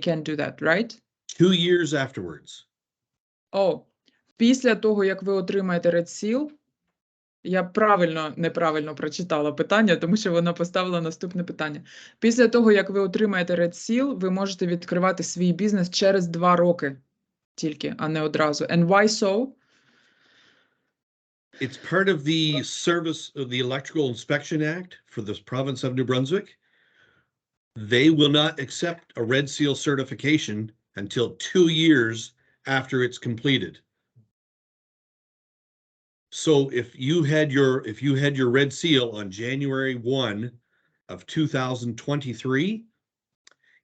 can do that, right? 2 years afterwards. Після того, як ви отримаєте Red Seal, я неправильно прочитала питання, тому що вона поставила наступне питання. Після того, як ви отримаєте Red Seal, ви можете відкривати свій бізнес через 2 роки тільки, а не одразу. And why so? It's part of the service of the Electrical Inspection Act for the province of New Brunswick. They will not accept a Red Seal certification until 2 years after it's completed. So if you had your Red Seal on January 1 of 2023,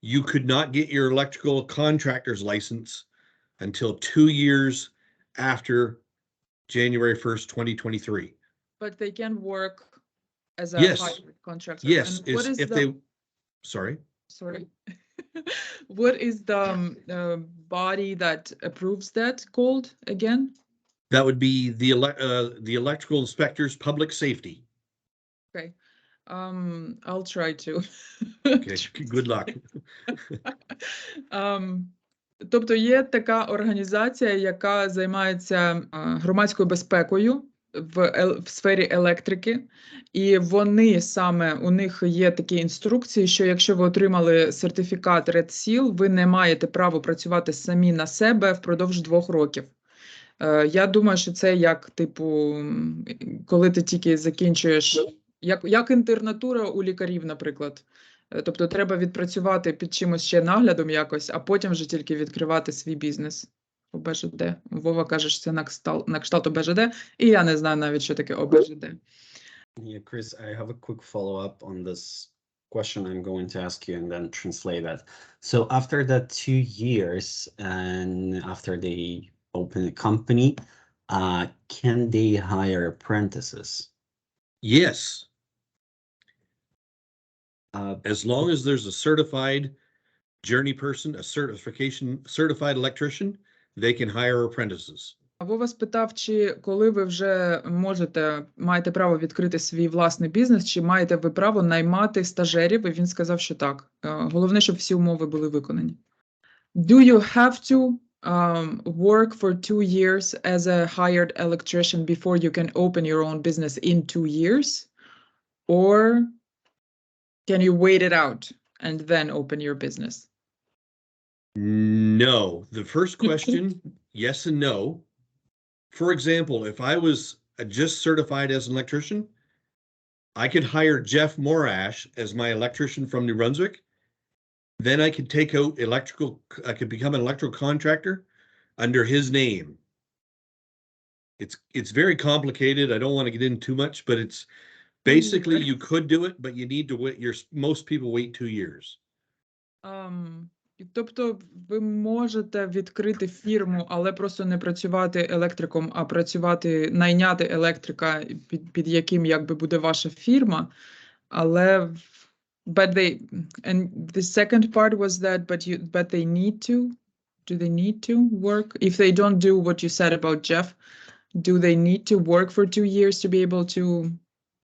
you could not get your electrical contractor's license until 2 years after January 1st, 2023. But they can work as a Yes. hybrid contractor. Yes, And what is if the, they, sorry. What is the body that approves that called again? That would be the electrical inspector's public safety. Okay. I'll try to. Okay, good luck. Тобто є така організація, яка займається громадською безпекою в сфері електрики, і вони саме, у них є такі інструкції, що якщо ви отримали сертифікат Red Seal, ви не маєте права працювати самі на себе впродовж 2 років. Я думаю, що це як, типу, коли ти тільки закінчуєш, як інтернатура у лікарів, наприклад. Тобто треба відпрацювати під чимось ще наглядом якось, а потім вже тільки відкривати свій бізнес. ОБЖД. Вова каже, що це на кшталт ОБЖД, і я не знаю навіть, що таке ОБЖД. Yeah, Chris, I have a quick follow-up on this question I'm going to ask you and then translate that. So after that 2 years and after they open a company, can they hire apprentices? Yes. As long as there's a certified journey person, a certified electrician, they can hire apprentices. Вова спитав, чи коли ви вже маєте право відкрити свій власний бізнес, чи маєте ви право наймати стажерів, і він сказав, що так. Головне, щоб всі умови були виконані. Do you have to work for 2 years as a hired electrician before you can open your own business in 2 years? Or can you wait it out and then open your business? No. The first question, yes and no. For example, if I was just certified as an electrician, I could hire Jeff Morash as my electrician from New Brunswick. Then I could take out I could become an electrical contractor under his name. It's very complicated. I don't want to get into too much, but it's basically you could do it, but you need to wait. Most people wait 2 years. Тобто ви можете відкрити фірму, але просто не працювати електриком, а працювати, найняти електрика, під яким якби буде ваша фірма. Але but they, and the second part was that but they need to, do they need to work? If they don't do what you said about Jeff, do they need to work for 2 years to be able to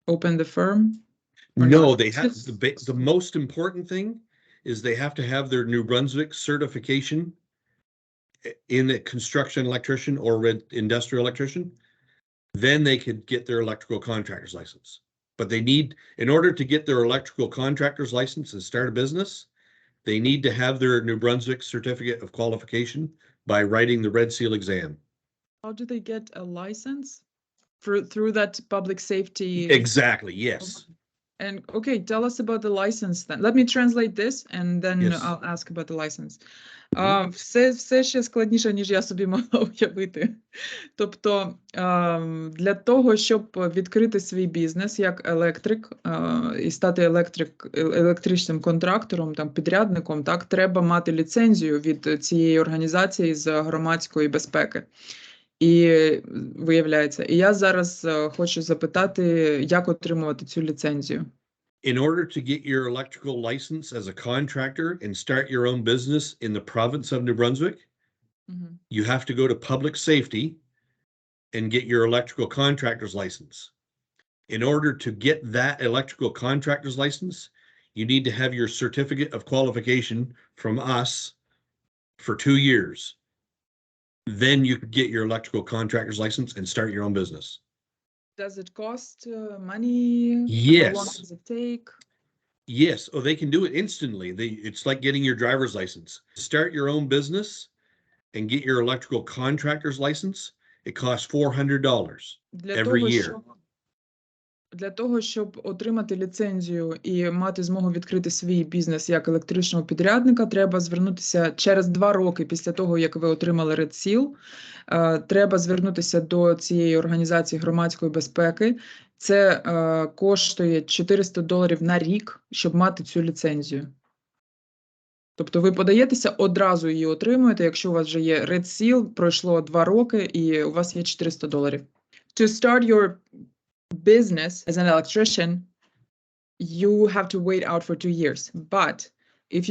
open the firm? Or No, not? they have, the most important thing is they have to have their New Brunswick certification in a construction electrician or industrial electrician. Then they could get their electrical contractor's license. But they need, in order to get their electrical contractor's license and start a business, they need to have their New Brunswick certificate of qualification by writing the Red Seal exam. How do they get a license? Through that public safety? Exactly, yes. And okay, tell us about the license then. Let me translate this and then Yes. I'll ask about the license. Все ще складніше, ніж я собі могла уявити. Тобто, для того, щоб відкрити свій бізнес як електрик і стати електричним контрактором, там, підрядником, так, треба мати ліцензію від цієї організації з громадської безпеки. І виявляється, і я зараз хочу запитати, як отримувати цю ліцензію. In order to get your electrical license as a contractor and start your own business in the province of New Brunswick, you have to go to public safety and get your electrical contractor's license. In order to get that electrical contractor's license, you need to have your certificate of qualification from us for 2 years. Then you can get your electrical contractor's license and start your own business. Does it cost money? Yes. How long does it take? Yes. Oh, they can do it instantly. It's like getting your driver's license. Start your own business and get your electrical contractor's license. It costs $400 every year. Для того, щоб отримати ліцензію і мати змогу відкрити свій бізнес як електричного підрядника, треба звернутися через 2 роки після того, як ви отримали Red Seal, треба звернутися до цієї організації громадської безпеки. Це коштує $400 на рік, щоб мати цю ліцензію. Тобто ви подаєтеся, одразу її отримуєте, якщо у вас вже є Red Seal, пройшло 2 роки і у вас є $400. To start your business as an electrician, you have to wait out for 2 years. But if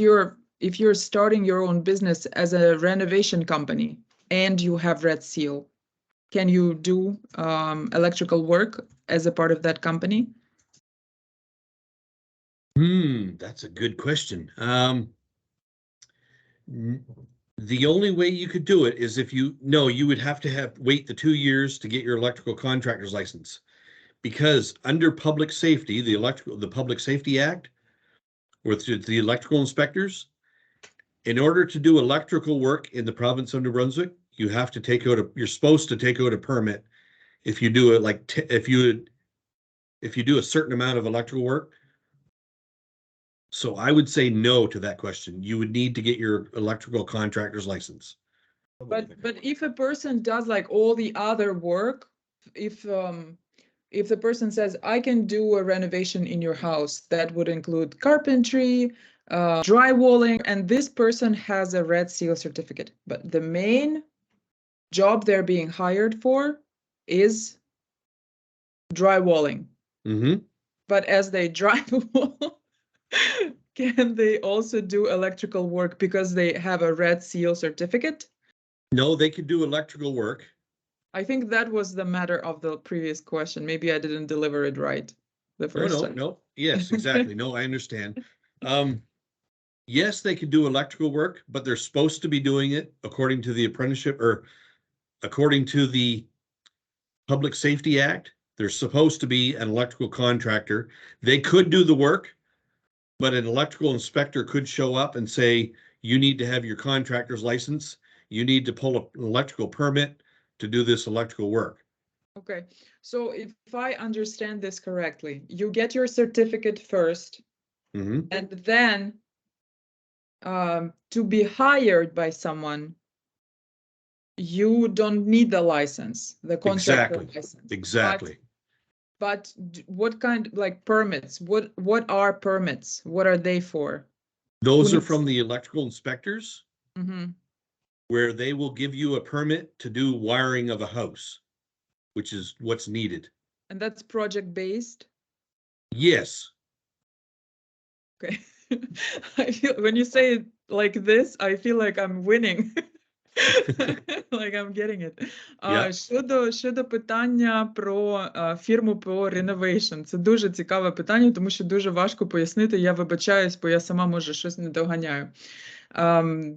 you're starting your own business as a renovation company and you have Red Seal, can you do electrical work as a part of that company? That's a good question. The only way you could do it is if you would have to wait the 2 years to get your electrical contractor's license. Because under public safety, the Public Safety Act, with the electrical inspectors, in order to do electrical work in the province of New Brunswick, you're supposed to take out a permit if you do it if you do a certain amount of electrical work. So I would say no to that question. You would need to get your electrical contractor's license. But if a person does like all the other work, if the person says, I can do a renovation in your house, that would include carpentry, drywalling, and this person has a Red Seal certificate. But the main job they're being hired for is drywalling. But as they drywall, can they also do electrical work because they have a Red Seal certificate? No, they could do electrical work. I think that was the matter of the previous question. Maybe I didn't deliver it right the first time. No. Yes, exactly. No, I understand. Yes, they could do electrical work, but they're supposed to be doing it according to the apprenticeship or according to the Public Safety Act. They're supposed to be an electrical contractor. They could do the work, but an electrical inspector could show up and say, you need to have your contractor's license. You need to pull an electrical permit to do this electrical work. Okay, so if I understand this correctly, you get your certificate first, and then to be hired by someone, you don't need the license, the contractor license. Exactly. But what kind, like permits? What are permits? What are they for? Those are Units. from the electrical inspectors, Мгм. where they will give you a permit to do wiring of a house, which is what's needed. And that's project-based? Yes. Okay. I feel when you say it like this, I feel like I'm winning. Like I'm getting it. Yeah. Щодо питання про фірму по renovation. Це дуже цікаве питання, тому що дуже важко пояснити. Я вибачаюсь, бо я сама, може, щось не доганяю.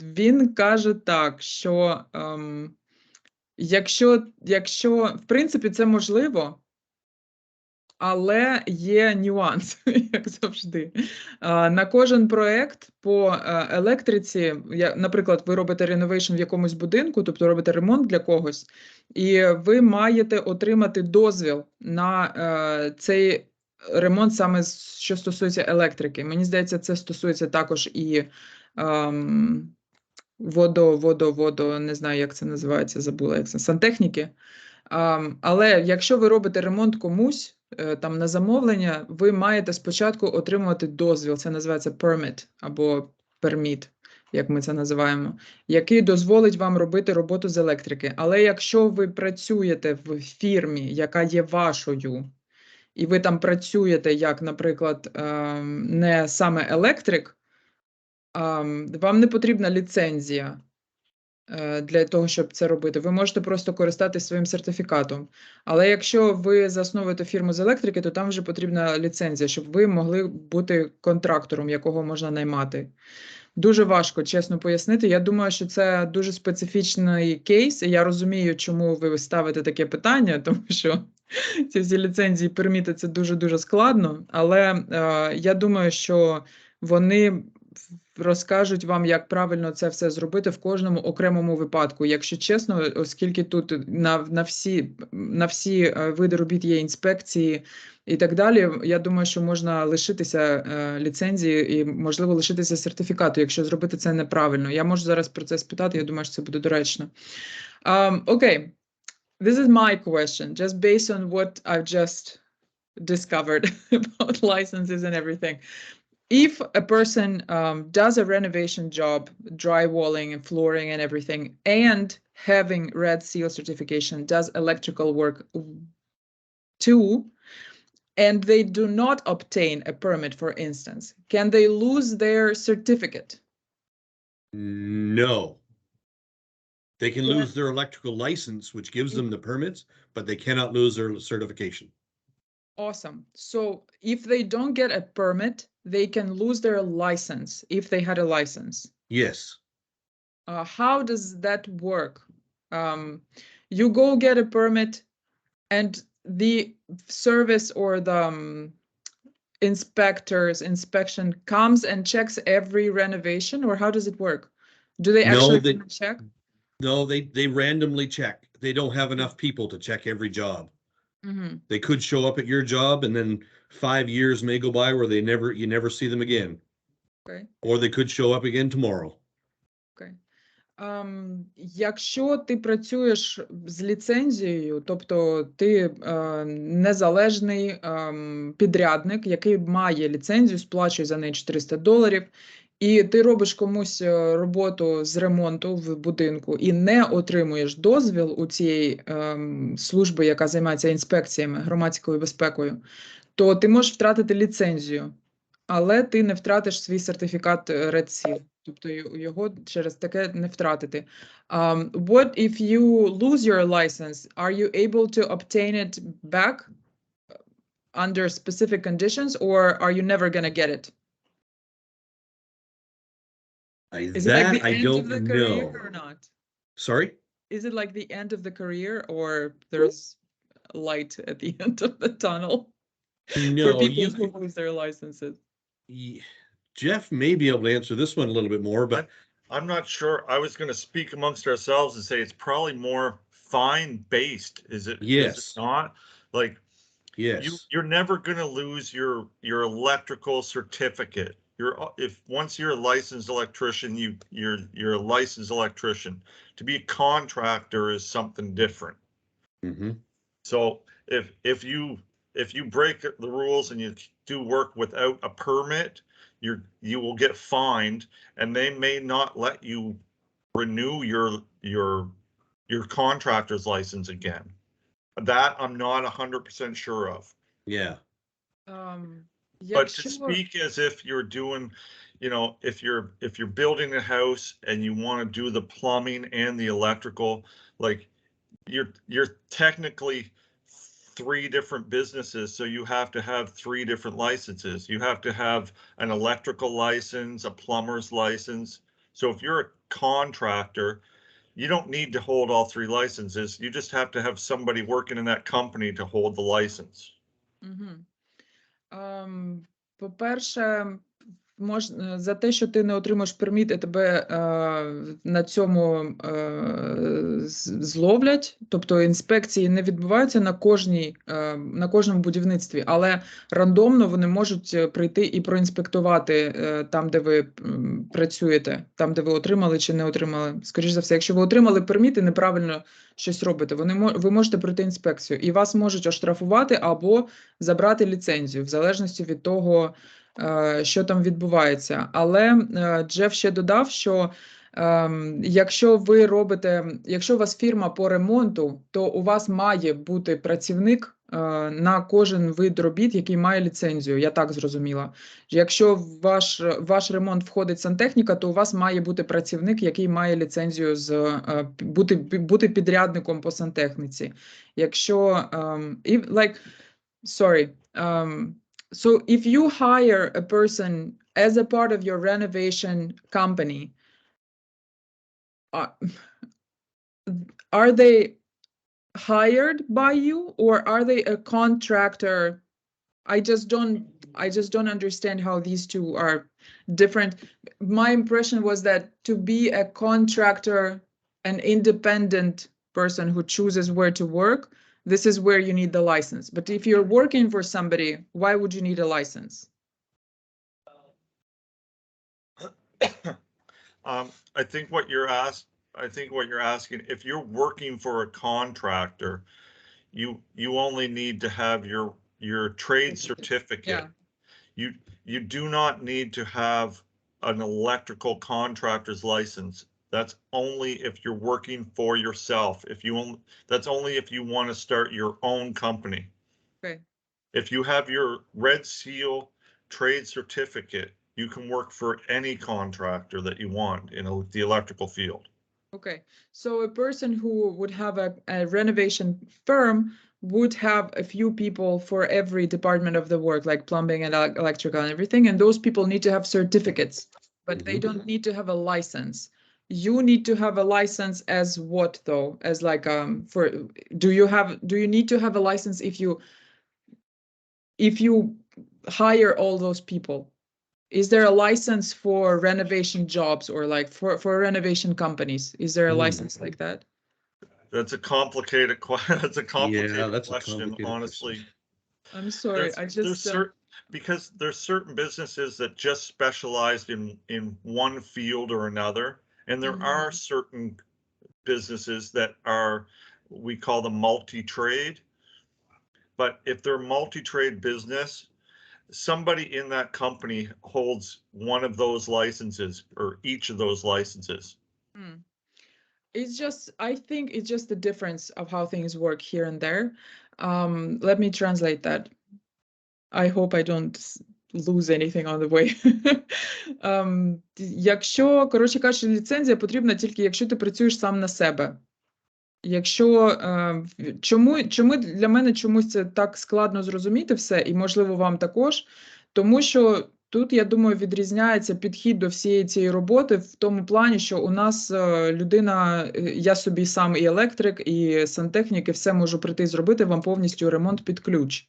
Він каже так, що якщо, в принципі, це можливо, але є нюанс, як завжди. На кожен проект по електриці, наприклад, ви робите реновейшн в якомусь будинку, тобто робите ремонт для когось, і ви маєте отримати дозвіл на цей ремонт саме що стосується електрики. Мені здається, це стосується також і не знаю, як це називається, забула, як це, сантехніки. Але якщо ви робите ремонт комусь, там на замовлення, ви маєте спочатку отримувати дозвіл, це називається permit або permit, як ми це називаємо, який дозволить вам робити роботу з електрики. Але якщо ви працюєте в фірмі, яка є вашою, і ви там працюєте як, наприклад, не саме електрик, вам не потрібна ліцензія для того, щоб це робити. Ви можете просто користатись своїм сертифікатом. Але якщо ви засновуєте фірму з електрики, то там вже потрібна ліцензія, щоб ви могли бути контрактором, якого можна наймати. Дуже важко, чесно пояснити. Я думаю, що це дуже специфічний кейс, і я розумію, чому ви ставите таке питання, тому що ці всі ліцензії, перміти – це дуже-дуже складно, але я думаю, що вони розкажуть вам, як правильно це все зробити в кожному окремому випадку. Якщо чесно, оскільки тут на всі види робіт є інспекції і так далі, я думаю, що можна лишитися ліцензії і, можливо, лишитися сертифікату, якщо зробити це неправильно. Я можу зараз про це спитати, я думаю, що це буде доречно. Окей. This is my question, just based on what I've just discovered about licenses and everything. If a person does a renovation job, drywalling and flooring and everything, and having Red Seal certification, does electrical work too, and they do not obtain a permit, for instance, can they lose their certificate? No. They can Yeah. lose their electrical license, which gives them the permits, but they cannot lose their certification. Awesome. So if they don't get a permit, they can lose their license if they had a license. Yes. How does that work? You go get a permit and the service or the inspection comes and checks every renovation, or how does it work? Do they actually check? No, they randomly check. They don't have enough people to check every job. Mm-hmm. They could show up at your job and then 5 years may go by where you never see them again. Okay. Or they could show up again tomorrow. Okay. Якщо ти працюєш з ліцензією, тобто ти незалежний підрядник, який має ліцензію, сплачує за неї $400, і ти робиш комусь роботу з ремонту в будинку і не отримуєш дозвіл у цієї служби, яка займається інспекціями, громадською безпекою, то ти можеш втратити ліцензію, але ти не втратиш свій сертифікат Red Seal. Тобто його через таке не втратити. What if you lose your license? Are you able to obtain it back under specific conditions, or are you never going to get it? Is it like the end of the career or not? Sorry? Is it like the end of the career, or there's light at the end of the tunnel for people who lose their licenses? Jeff may be able to answer this one a little bit more, but I'm not sure. I was going to speak amongst ourselves and say it's probably more fine-based. Is it? Yes. Is it not? Like, yes, you're never going to lose your electrical certificate. Once you're a licensed electrician, you're a licensed electrician. To be a contractor is something different. Mm-hmm. So if you break the rules and you do work without a permit, you will get fined, and they may not let you renew your contractor's license again. That I'm not 100% sure of. Yeah. But to speak as if you're doing, you know, if you're building a house and you want to do the plumbing and the electrical, like you're technically 3 different businesses, so you have to have 3 different licenses. You have to have an electrical license, a plumber's license. So if you're a contractor, you don't need to hold all 3 licenses. You just have to have somebody working in that company to hold the license. По-перше, за те, що ти не отримаєш перміт, і тебе на цьому зловлять, тобто інспекції не відбуваються на кожному будівництві, але рандомно вони можуть прийти і проінспектувати там, де ви працюєте, там, де ви отримали чи не отримали. Скоріше за все, якщо ви отримали перміт і неправильно щось робите, ви можете пройти інспекцію, і вас можуть оштрафувати або забрати ліцензію, в залежності від того, що там відбувається. Але Джеф ще додав, що якщо у вас фірма по ремонту, то у вас має бути працівник на кожен вид робіт, який має ліцензію. Я так зрозуміла. Якщо ваш ремонт входить сантехніка, то у вас має бути працівник, який має ліцензію бути підрядником по сантехніці. Якщо So if you hire a person as a part of your renovation company, are they hired by you, or are they a contractor? I just don't understand how these two are different. My impression was that to be a contractor, an independent person who chooses where to work, this is where you need the license. But if you're working for somebody, why would you need a license? I think what you're asking, if you're working for a contractor, you only need to have your trade certificate. Yeah. You do not need to have an electrical contractor's license. That's only if you're working for yourself. That's only if you want to start your own company. Okay. If you have your Red Seal trade certificate, you can work for any contractor that you want in the electrical field. Okay. So a person who would have a renovation firm would have a few people for every department of the work, like plumbing and electrical and everything, and those people need to have certificates, but they don't need to have a license. You need to have a license as what though? As like do you need to have a license if you hire all those people? Is there a license for renovation jobs, or like for renovation companies? Is there a license like that? That's a complicated question. That's a complicated that's question, a complicated honestly. question. I'm sorry. Because there's certain businesses that just specialize in one field or another. And there are certain businesses that are, we call them multi-trade. But if they're multi-trade business, somebody in that company holds one of those licenses or each of those licenses. I think it's just the difference of how things work here and there. Let me translate that. I hope I don't lose anything on the way. Якщо, коротше кажучи, ліцензія потрібна тільки, якщо ти працюєш сам на себе. Чому для мене чомусь це так складно зрозуміти все, і, можливо, вам також, тому що тут, я думаю, відрізняється підхід до всієї цієї роботи в тому плані, що у нас людина, я собі сам і електрик, і сантехнік, і все можу прийти і зробити вам повністю ремонт під ключ.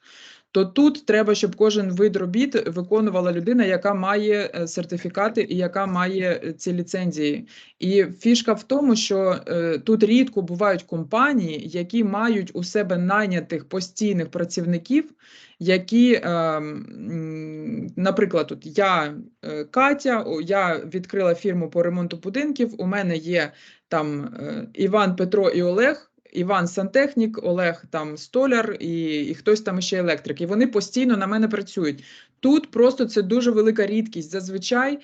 То тут треба, щоб кожен вид робіт виконувала людина, яка має сертифікати і яка має ці ліцензії. І фішка в тому, що тут рідко бувають компанії, які мають у себе найнятих постійних працівників, які, наприклад, тут я Катя, я відкрила фірму по ремонту будинків, у мене є там Іван, Петро і Олег, Іван сантехнік, Олег там столяр і хтось там ще електрик. І вони постійно на мене працюють. Тут просто це дуже велика рідкість. Зазвичай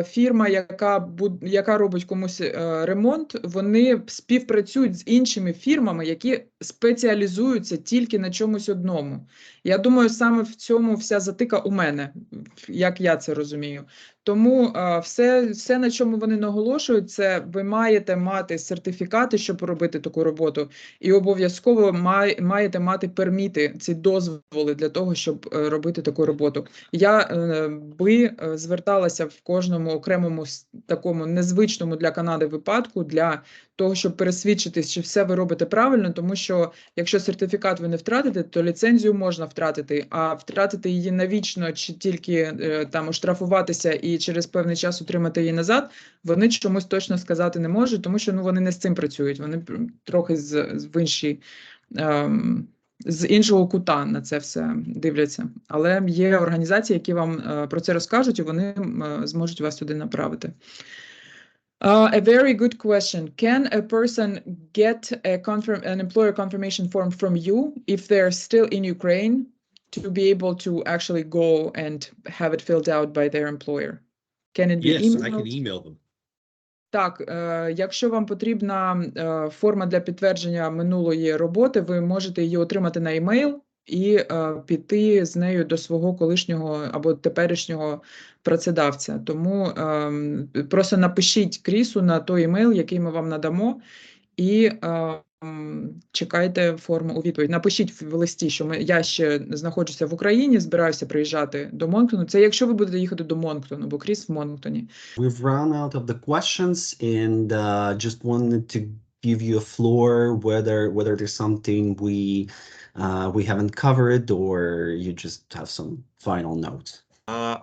фірма, яка робить комусь ремонт, вони співпрацюють з іншими фірмами, які спеціалізуються тільки на чомусь одному. Я думаю, саме в цьому вся затика у мене, як я це розумію. Тому все, на чому вони наголошують, це ви маєте мати сертифікати, щоб робити таку роботу, і обов'язково маєте мати перміти, ці дозволи для того, щоб робити таку роботу. Я би зверталася в кожному окремому такому незвичному для Канади випадку для того, щоб пересвідчитись, чи все ви робите правильно, тому що якщо сертифікат ви не втратите, то ліцензію можна втратити, а втратити її навічно чи тільки там оштрафуватися і через певний час отримати її назад, вони чомусь точно сказати не можуть, тому що вони не з цим працюють, вони трохи з іншого кута на це все дивляться. Але є організації, які вам про це розкажуть, і вони зможуть вас туди направити. A very good question. Can a person get an employer confirmation form from you if they're still in Ukraine to be able to actually go and have it filled out by their employer? Can it be Yes, emailed? I can email them. Так, якщо вам потрібна форма для підтвердження минулої роботи, ви можете її отримати на емейл і піти з нею до свого колишнього або теперішнього працедавця. Тому просто напишіть Крісу на той емейл, який ми вам надамо, і чекайте форму у відповідь. Напишіть в листі, що я ще знаходжуся в Україні, збираюся приїжджати до Монктону. Це якщо ви будете їхати до Монктону, бо Кріс в Монктоні. We've run out of the questions and just wanted to give you a floor whether there's something we haven't covered or you just have some final notes.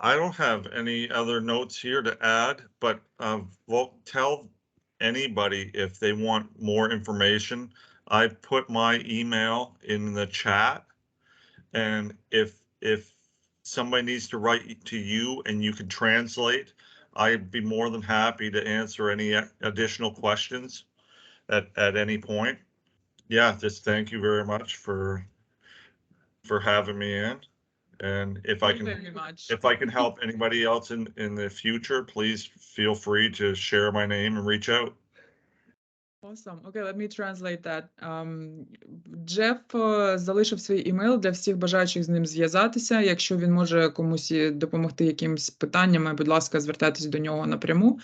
I don't have any other notes here to add, but tell anybody if they want more information. I put my email in the chat, and if somebody needs to write to you and you can translate, I'd be more than happy to answer any additional questions at any point. Yeah, just thank you very much for having me in. And if I can help anybody else in the future, please feel free to share my name and reach out. Awesome. Okay, let me translate that. Джеф залишив свій імейл для всіх бажаючих з ним зв'язатися. Якщо він може комусь допомогти якимось питаннями, будь ласка, звертайтесь до нього напряму.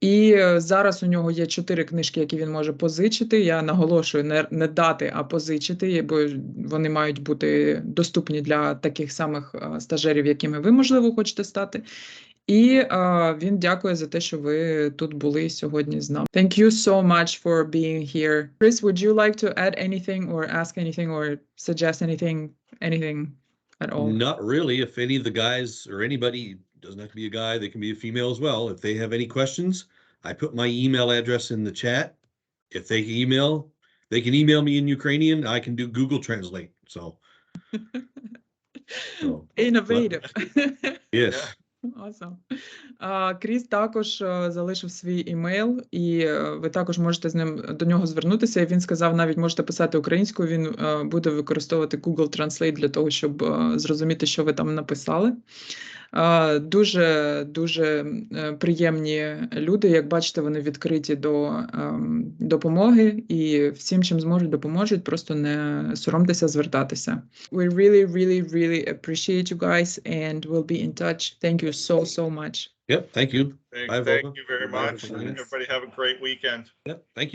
І зараз у нього є 4 книжки, які він може позичити. Я наголошую, не дати, а позичити, бо вони мають бути доступні для таких самих стажерів, якими ви, можливо, хочете стати. І він дякує за те, що ви тут були сьогодні з нами. Thank you so much for being here. Chris, would you like to add anything or ask anything or suggest anything at all? Not really. If any of the guys or anybody, doesn't have to be a guy, they can be a female as well. If they have any questions, I put my email address in the chat. If they can email me in Ukrainian. I can do Google Translate. So Innovative. Yes. Awesome. Кріс також залишив свій імейл, і ви також можете до нього звернутися. І він сказав, навіть можете писати українською, він буде використовувати Google Translate для того, щоб зрозуміти, що ви там написали. Дуже приємні люди, як бачите, вони відкриті до допомоги і всім, чим зможуть, допоможуть, просто не соромтеся звертатися. We really appreciate you guys and we'll be in touch. Thank you so much. Yep, thank you. Thank you very much. Everybody have a great weekend. Yep, thank you.